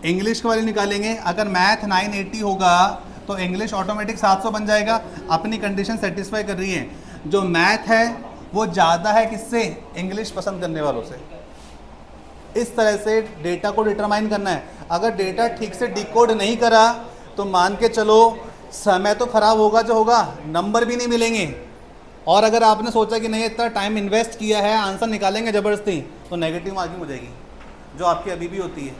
इंग्लिश का वैल्यू निकालेंगे, अगर मैथ 980 होगा तो इंग्लिश ऑटोमेटिक 700 बन जाएगा। अपनी कंडीशन सेटिस्फाई कर रही है। जो मैथ है वो ज़्यादा है किससे, इंग्लिश पसंद करने वालों से। इस तरह से डेटा को डिटरमाइन करना है। अगर डेटा ठीक से डिकोड नहीं करा तो मान के चलो समय तो खराब होगा जो होगा, नंबर भी नहीं मिलेंगे। और अगर आपने सोचा कि नहीं इतना टाइम इन्वेस्ट किया है, आंसर निकालेंगे ज़बरदस्ती, तो नेगेटिव मार्किंग हो जाएगी, जो आपकी अभी भी होती है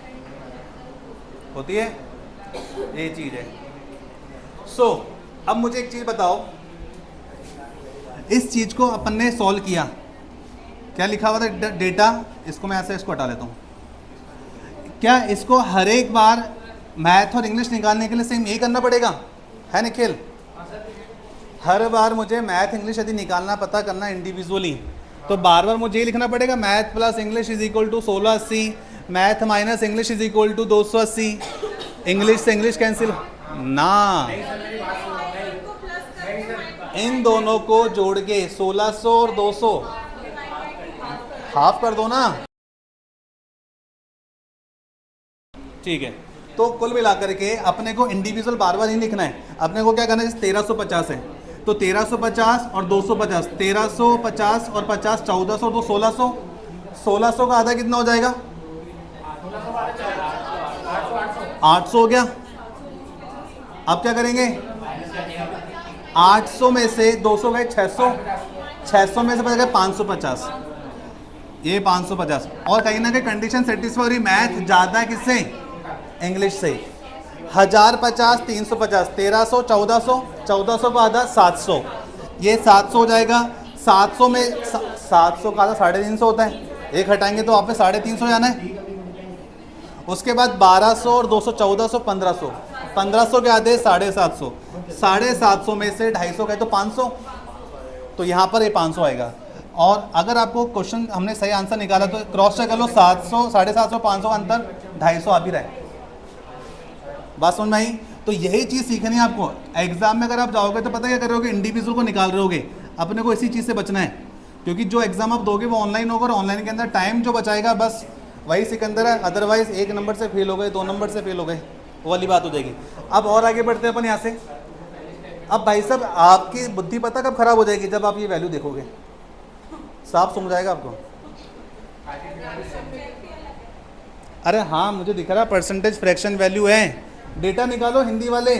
ये चीज़ है। सो अब मुझे एक चीज़ बताओ, इस चीज़ को अपन ने सॉल्व किया, क्या लिखा हुआ था डेटा, इसको मैं ऐसे इसको हटा लेता हूँ। क्या इसको हर एक बार मैथ और इंग्लिश निकालने के लिए सेम यही करना पड़ेगा, है निखिल? हर बार मुझे मैथ इंग्लिश यदि निकालना पता करना इंडिविजुअली, तो बार बार मुझे ये लिखना पड़ेगा math plus English is equal to 1680, math minus English is equal to 280, English से इंग्लिश कैंसिल ना, इन दोनों को जोड़ के 1600 और 200 हाफ कर दो ना, ठीक है। तो कुल मिलाकर के अपने को इंडिविजुअल बार बार नहीं लिखना है, अपने को क्या करना है, 1350 है तो 1350 और 250, 1350 और 50 1400 तो 1600, 1600 का आधा कितना हो जाएगा, 800 हो गया। अब क्या करेंगे, 800 में से 200 गए 600, 600 में से बचेगा 550, ये 550। और कहीं ना कहीं कंडीशन सेटिस्फाई हो रही, मैथ ज़्यादा है किससे, इंग्लिश से। 1050 350, 1300 1400, 1400 का आधा 700, ये 700 हो जाएगा। 700 में 700 का आधा 350 होता है, एक हटाएंगे तो आप पे 350 जाना है। उसके बाद 1200 और 200 1400 1500, 1500 के आधे 750, 750 में से 250 गए तो 500, तो यहाँ पर ये 500 आएगा। और अगर आपको क्वेश्चन हमने सही आंसर निकाला तो क्रॉस चेक कर लो, 700 750 500 का अंतर 250 आ भी रहा है। बात समझ में आई? तो यही चीज़ सीखनी है आपको। एग्जाम में अगर आप जाओगे तो पता क्या करोगे, इंडिविजुअल को निकाल रहे होगे। अपने को इसी चीज़ से बचना है, क्योंकि जो एग्जाम आप दोगे वो ऑनलाइन होगा, और ऑनलाइन के अंदर टाइम जो बचाएगा बस वही सिकंदर है। अदरवाइज 1 नंबर से फेल हो गए, 2 नंबर से फेल हो गए, वो वाली बात हो जाएगी। अब और आगे बढ़ते हैं अपन यहाँ से। अब भाई साहब आपकी बुद्धि पता कब खराब हो जाएगी, जब आप ये वैल्यू देखोगे, साफ समझ आएगा आपको। अरे हाँ मुझे दिख रहा है परसेंटेज फ्रैक्शन वैल्यू है, डेटा निकालो हिंदी वाले।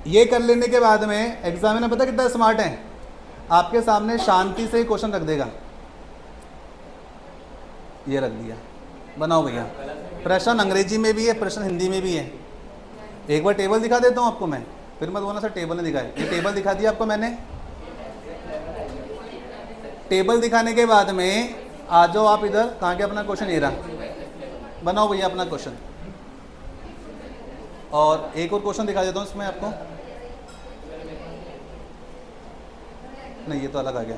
ये कर लेने के बाद में एग्जामिनर पता कितना स्मार्ट है, आपके सामने शांति से क्वेश्चन रख देगा, ये रख दिया, बनाओ भैया। प्रश्न अंग्रेजी में भी है, प्रश्न हिंदी में भी है। एक बार टेबल दिखा देता हूँ आपको मैं, फिर मत बोलना सर टेबल ने दिखाया, ये टेबल दिखा दिया आपको मैंने। टेबल दिखाने के बाद में आ जाओ आप इधर, कहाँ के अपना क्वेश्चन ये रहा, बनाओ भैया अपना क्वेश्चन। और एक और क्वेश्चन दिखा देता हूँ इसमें आपको, नहीं ये तो अलग आ गया,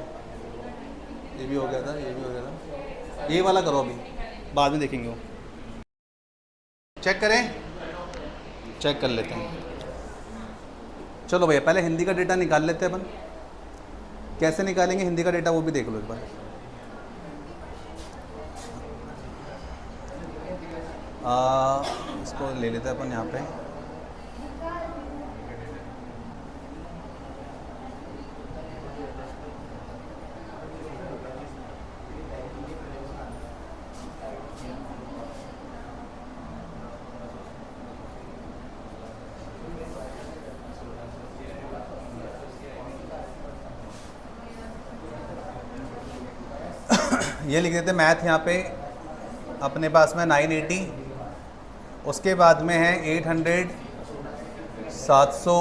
ये भी हो गया था, ये भी हो गया था, ये वाला करो अभी, बाद में देखेंगे वो। चेक करें, चेक कर लेते हैं। चलो भैया पहले हिंदी का डेटा निकाल लेते हैं अपन, कैसे निकालेंगे हिंदी का डेटा वो भी देख लो एक बार। इसको ले लेते हैं अपन यहाँ पे। ये लिख देते मैथ यहाँ पे अपने पास में 980, उसके बाद में है 800, 700,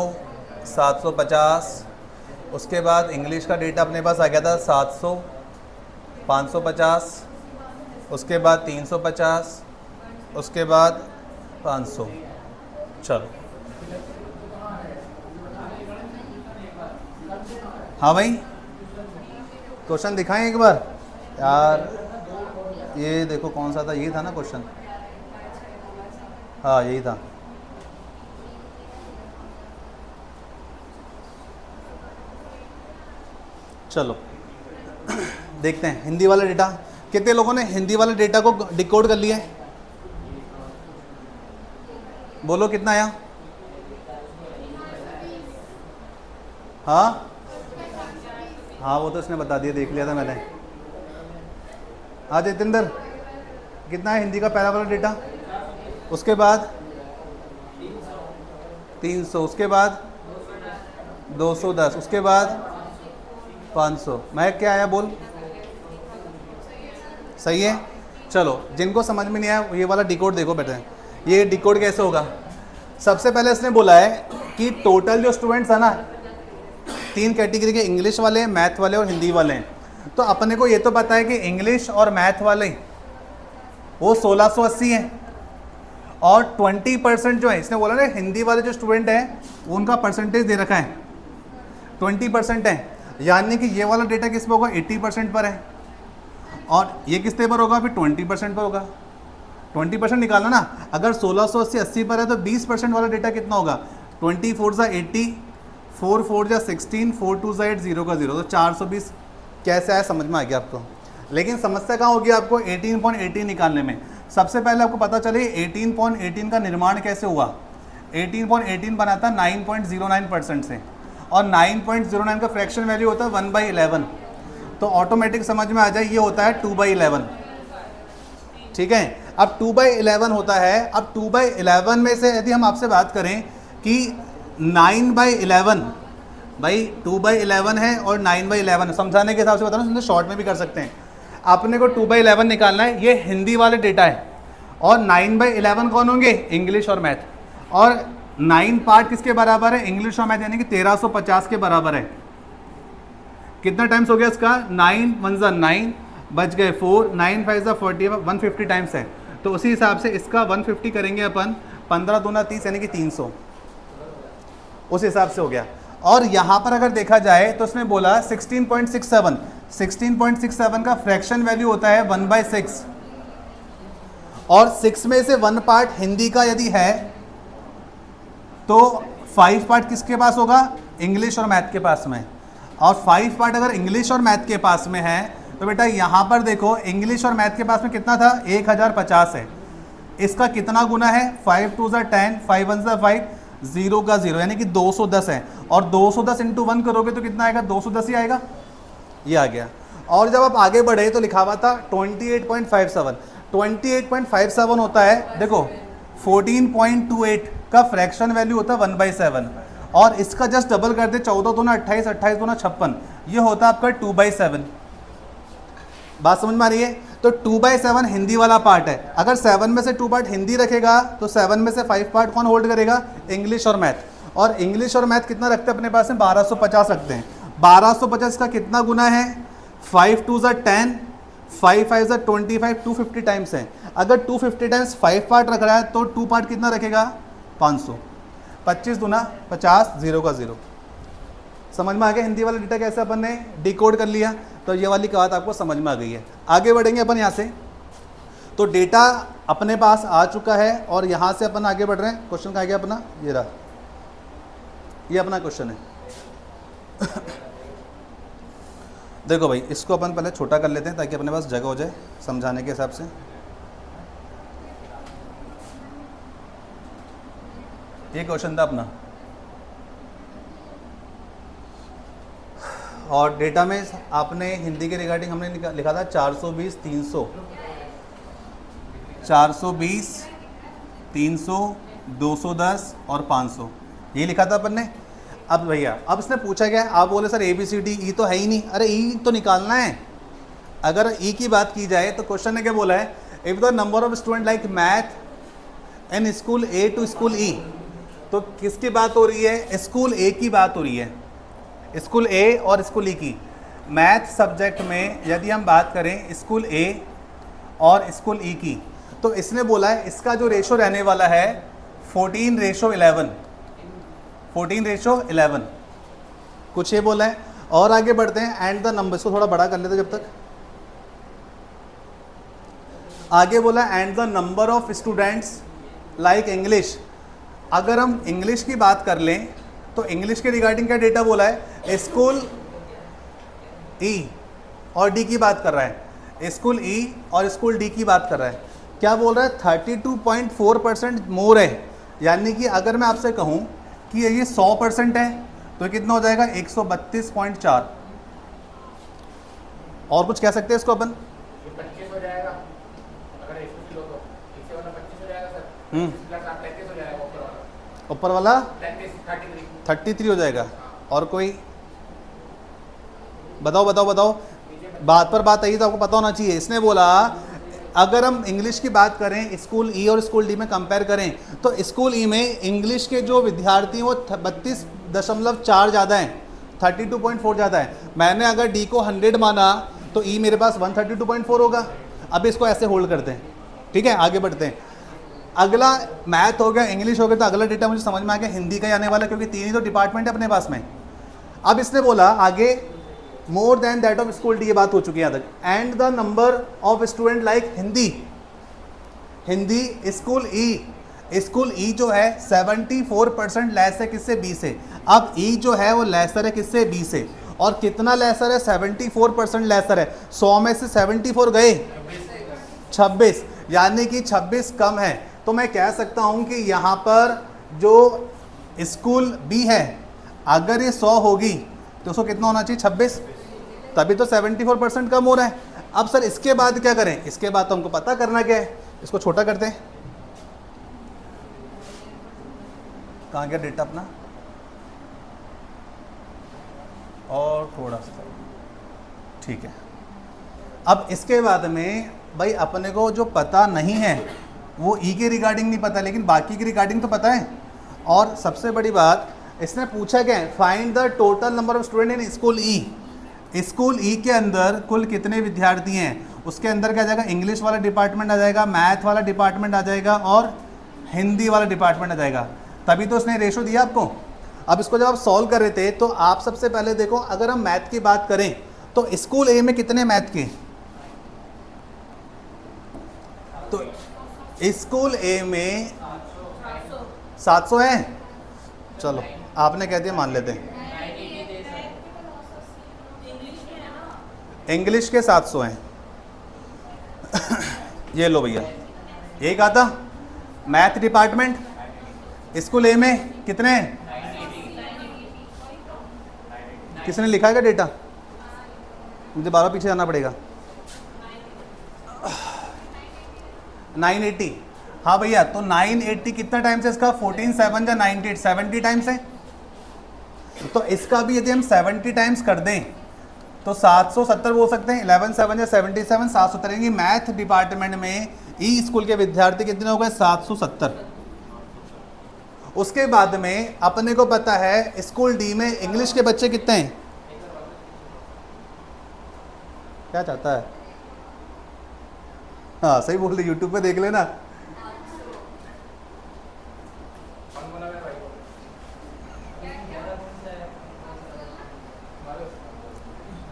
750, उसके बाद इंग्लिश का डेटा अपने पास आ गया था 700, 550, उसके बाद 350, उसके बाद 500। चलो हाँ भाई क्वेश्चन दिखाएं एक बार यार, ये देखो कौन सा था, ये था ना क्वेश्चन, हाँ यही था। चलो देखते हैं हिंदी वाला डेटा, कितने लोगों ने हिंदी वाले डेटा को डिकोड कर लिया है, बोलो कितना आया। हाँ हाँ वो तो उसने बता दिया, देख लिया था मैंने। हाँ जितेंद्र कितना है हिंदी का पहला वाला डेटा, उसके बाद 300, उसके बाद 210, उसके बाद 500। मैं क्या आया बोल, सही है। चलो जिनको समझ में नहीं आया ये वाला डिकोड देखो बेटे, ये डिकोड कैसे होगा। सबसे पहले इसने बोला है कि टोटल जो स्टूडेंट्स है ना, 3 कैटेगरी के, इंग्लिश वाले, मैथ वाले और हिंदी वाले हैं। तो अपने को ये तो पता है कि इंग्लिश और मैथ वाले वो 1680 हैं, और 20% जो है इसने बोला ना हिंदी वाले जो स्टूडेंट हैं उनका परसेंटेज दे रखा है 20% है, यानी कि ये वाला डेटा किस पर होगा 80% पर है, और ये किस पर होगा फिर 20% पर होगा। 20% निकालना ना, अगर 1680 80 पर है तो 20% वाला डेटा कितना होगा, 24 × 80, 4 4 × 16, 4 2 × 8, 0 का 0, तो 420 कैसे आया समझ में आ गया आपको। लेकिन समस्या कहाँ होगी आपको 18.18 निकालने में। सबसे पहले आपको पता चले 18.18 का निर्माण कैसे हुआ। 18.18 बना था 9.09% से, और 9.09 का फ्रैक्शन वैल्यू होता है 1/11, तो ऑटोमेटिक समझ में आ जाए ये होता है 2/11। ठीक है, अब 2/11 होता है। अब 2/11 में से यदि हम आपसे बात करें कि 9/11, भाई 2/11 है और 9/11 समझाने के हिसाब से बता रहा हूँ, शॉर्ट में भी कर सकते हैं। अपने को 2/11 निकालना है, ये हिंदी वाले डेटा है, और 9/11 कौन होंगे, इंग्लिश और मैथ। और 9 पार्ट किसके बराबर है, इंग्लिश और मैथ, यानी कि 1350 के बराबर है। कितना टाइम्स हो गया इसका, 9 1 × 9 बच गए 4, 9 5 × 40, 150 टाइम्स है। तो उसी हिसाब से इसका 150 करेंगे अपन, 15 दूना 30 यानी कि 300, उस हिसाब से हो गया। और यहाँ पर अगर देखा जाए तो उसने बोला 16.67, 16.67 का फ्रैक्शन वैल्यू होता है 1/6, और 6 में से 1 पार्ट हिंदी का यदि है तो 5 पार्ट किसके पास होगा, इंग्लिश और मैथ के पास में। और 5 पार्ट अगर इंग्लिश और मैथ के पास में है तो बेटा यहाँ पर देखो इंग्लिश और मैथ के पास में कितना था, 1050 है। इसका कितना गुना है, 5 2 × 10, 5 1 × 5, 0 का 0, यानी कि 210 है। और 210 × 1 करोगे तो कितना आएगा, 210 ही आएगा, ये आ गया। और जब आप आगे बढ़े तो लिखा हुआ था 28.57, 28.57 होता है, देखो 14.28 का फ्रैक्शन वैल्यू होता है 1/7, और इसका जस्ट डबल कर दे, 14 दूना 28, 28 दूना 56, ये होता है आपका 2/7। बात समझ में आ रही है। तो 2/7 हिंदी वाला पार्ट है। अगर 7 में से 2 पार्ट हिंदी रखेगा तो 7 में से 5 पार्ट कौन होल्ड करेगा, इंग्लिश और मैथ। और इंग्लिश और मैथ कितना रखते हैं अपने पास में, 1250 रखते हैं। 1250 का कितना गुना है, 5 2 ज़ा 10, 5 5 ज़ा 25, 250 टाइम्स है। अगर 250 टाइम्स 5 पार्ट रख रहा है तो 2 पार्ट कितना रखेगा, 500। 25 दूना 50, 0 का 0। समझ में आ गया हिंदी वाला डेटा कैसे अपन ने डिकोड कर लिया। तो ये वाली बात आपको समझ में आ गई है। आगे बढ़ेंगे अपन यहाँ से। तो डेटा अपने पास आ चुका है और यहाँ से अपन आगे बढ़ रहे हैं। क्वेश्चन कहाँ गया अपना, ये रहा, ये अपना क्वेश्चन है। देखो भाई, इसको अपन पहले छोटा कर लेते हैं ताकि अपने पास जगह हो जाए समझाने के हिसाब से। ये क्वेश्चन था अपना, और डेटा में आपने हिंदी के रिगार्डिंग हमने लिखा था 420 300, 420 300 210 और 500, ये लिखा था अपन ने। अब भैया अब इसने पूछा क्या, आप बोले सर ABCD ई तो है ही नहीं। अरे ई तो निकालना है। अगर ई की बात की जाए तो क्वेश्चन ने क्या बोला है, if the number of student like math in school A to school E, तो किसकी बात हो रही है, स्कूल A की बात हो रही है, स्कूल A और स्कूल E की। मैथ सब्जेक्ट में यदि हम बात करें स्कूल A और स्कूल E की, तो इसने बोला है इसका जो रेशो रहने वाला है 14:11, 14:11 कुछ ये बोला है। और आगे बढ़ते हैं, एंड द नंबर, इसको थोड़ा बड़ा कर लेते जब तक। आगे बोला and the number of students like English. अगर हम इंग्लिश की बात कर लें तो इंग्लिश के रिगार्डिंग क्या डेटा बोला है, स्कूल E और D की बात कर रहा है, स्कूल E और स्कूल D की बात कर रहा है। क्या बोल रहा है, 32.4% मोर है। यानी कि अगर मैं आपसे कहूं कि ये 100% है तो कितना हो जाएगा, 132.4। और कुछ कह सकते हैं इसको अपन, ये 25 हो जाएगा अगर 100 किलो, तो इससे वाला 25 हो जाएगा सर, प्लस 33 हो जाएगा ऊपर वाला 33 33 हो जाएगा। और कोई बताओ बताओ बताओ, बात पर बात आई तो आपको पता होना चाहिए। इसने बोला अगर हम इंग्लिश की बात करें, स्कूल E और स्कूल D में कंपेयर करें, तो स्कूल E में इंग्लिश के जो विद्यार्थी हैं वो 32.4 ज़्यादा हैं, 32.4 ज़्यादा है। मैंने अगर D को 100 माना तो E मेरे पास 132.4 होगा। अब इसको ऐसे होल्ड करते हैं, ठीक है, आगे बढ़ते हैं। अगला मैथ हो गया, इंग्लिश हो गया, तो अगला डेटा मुझे समझ में आ गया हिंदी का ही आने वाला, क्योंकि 3 ही तो डिपार्टमेंट है अपने पास में। अब इसने बोला आगे more than that of school D, ये बात हो चुकी है यहाँ तक। And the number of student like Hindi, Hindi school E जो है 74% लेस है किससे, B से। अब E जो है वो लेसर है किससे, B से। और कितना लेसर है, 74% लेसर है। 100 में से 74 गए 26, यानी कि 26 कम है। तो मैं कह सकता हूं कि यहाँ पर जो स्कूल B है, अगर ये 100 होगी तो उसको कितना होना चाहिए, 26, तभी तो 74% कम हो रहा है। अब सर इसके बाद क्या करें, इसके बाद तो हमको पता करना क्या है, इसको छोटा करते हैं। कहाँ गया डेटा अपना, और थोड़ा सा, ठीक है। अब इसके बाद में भाई अपने को जो पता नहीं है वो E के रिगार्डिंग नहीं पता, लेकिन बाकी की रिगार्डिंग तो पता है। और सबसे बड़ी बात इसने पूछा क्या है, find the total number of student in school E। School E के अंदर कुल कितने विद्यार्थी हैं, उसके अंदर क्या आ जाएगा, इंग्लिश वाला डिपार्टमेंट आ जाएगा, मैथ वाला डिपार्टमेंट आ जाएगा और हिंदी वाला डिपार्टमेंट आ जाएगा। तभी तो उसने रेशो दिया आपको। अब इसको जब आप सॉल्व कर रहे थे तो आप सबसे पहले देखो, अगर हम मैथ की बात करें तो स्कूल A में कितने मैथ के, तो स्कूल A में 700 है। चलो आपने कह दिया, मान लेते हैं। इंग्लिश के 700 हैं। ये लो भैया, एक आता मैथ डिपार्टमेंट स्कूल A में कितने हैं, किसने लिखा है क्या डेटा, मुझे 12 पीछे जाना पड़ेगा। 980, हाँ भैया, तो 980 कितना टाइम्स है इसका, 14 7 या 98, 70 टाइम्स है। तो इसका भी यदि हम 70 टाइम्स कर दें तो 770 बोल सकते हैं, 11 7 या 77, 770। यानी मैथ डिपार्टमेंट में E स्कूल के विद्यार्थी कितने हो गए, 770। उसके बाद में अपने को पता है स्कूल डी में इंग्लिश के बच्चे कितने हैं? क्या चाहता है? हाँ सही बोल रही, यूट्यूब पे देख लेना।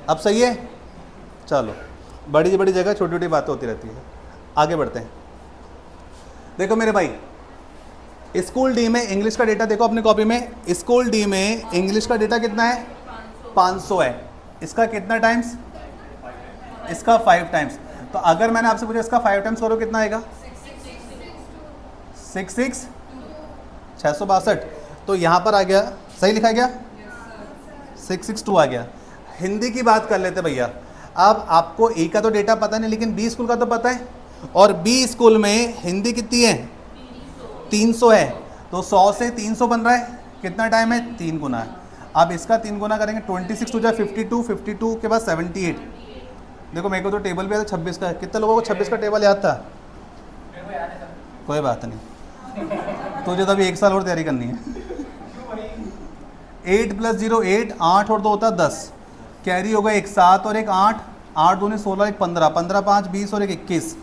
अब सही है, चलो बड़ी बड़ी जगह छोटी छोटी बातें होती रहती है। आगे बढ़ते हैं। देखो मेरे भाई, स्कूल डी में इंग्लिश का डेटा देखो अपनी कॉपी में। स्कूल डी में इंग्लिश का डेटा कितना है? 500 है। इसका कितना टाइम्स? इसका 5 टाइम्स। तो अगर मैंने आपसे पूछा इसका 5 टाइम्स करो कितना आएगा? 662। तो यहाँ पर आ गया, सही लिखा गया, 662 आ गया। हिंदी की बात कर लेते भैया। अब आपको ए का तो डेटा पता नहीं, लेकिन बी स्कूल का तो पता है। और बी स्कूल में हिंदी कितनी है? 300 है। तो 100 से 300 बन रहा है, कितना टाइम है? 3 गुना है। अब इसका 3 गुना करेंगे, 26 टू जा 52, 52 के बाद 78। देखो मेरे को तो टेबल भी आता 26 का है। कितने लोगों को 26 का टेबल याद था? कोई बात नहीं, तुझे तो अभी 1 साल और तैयारी करनी है। 8 + 0 8, 8 और 2 होता है 10, कैरी होगा 1 7 और 1 8, 8 दूनी 16, 1 15, 15 5 20 और 1 21,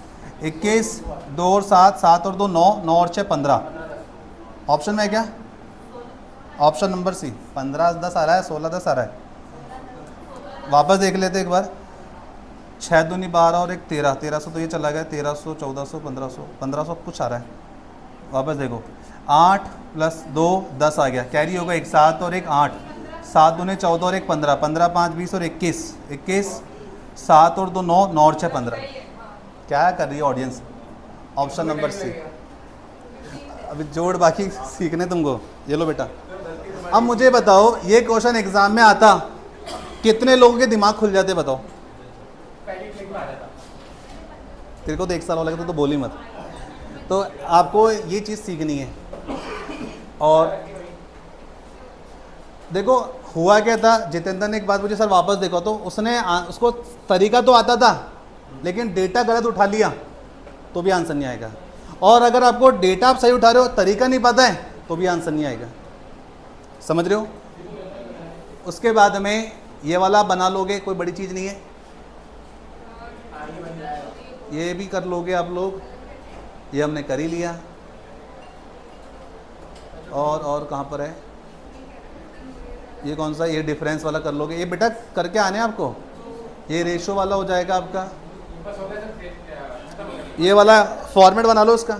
21 2 और 7, 7 और 2 9, 9 और 6 15। ऑप्शन में है क्या? ऑप्शन नंबर सी। 15 10 आ रहा है, 16 10 आ रहा है। वापस देख लेते एक बार। 6 दूनी 12 और 1 13, 1300 तो ये चला गया, 1300 1400 1500, 1500 कुछ आ रहा है। वापस देखो, 8 + 2 10 आ गया, कैरी होगा 1 7 और 1 8, 7 दूनी 14 और 1 15, 15 5 20 और 21, 21 7 और 2 9, 9 और 6 15। क्या कर रही है ऑडियंस? ऑप्शन नंबर सी। अभी जोड़ बाकी सीखने तुमको। ये लो बेटा। अब मुझे बताओ, ये क्वेश्चन एग्जाम में आता, कितने लोगों के दिमाग खुल जाते बताओ? पहले क्लिक में आ जाता। तेरे को तो 1 साल हो लगा तो बोल ही मत। तो आपको ये चीज़ सीखनी है। और देखो हुआ क्या था, जितेंद्र ने एक बात मुझे सर वापस देखो, तो उसने उसको तरीका तो आता था, लेकिन डेटा गलत उठा लिया तो भी आंसर नहीं आएगा। और अगर आपको डेटा आप सही उठा रहे हो, तरीका नहीं पता है, तो भी आंसर नहीं आएगा। समझ रहे हो? उसके बाद में ये वाला बना लोगे, कोई बड़ी चीज़ नहीं है। ये भी कर लोगे आप लोग, ये हमने कर ही लिया। और कहाँ पर है ये? कौन सा? ये डिफरेंस वाला कर लोगे। ये बेटा करके आने आपको, ये रेशो वाला हो जाएगा आपका। ये वाला फॉर्मेट बना लो इसका।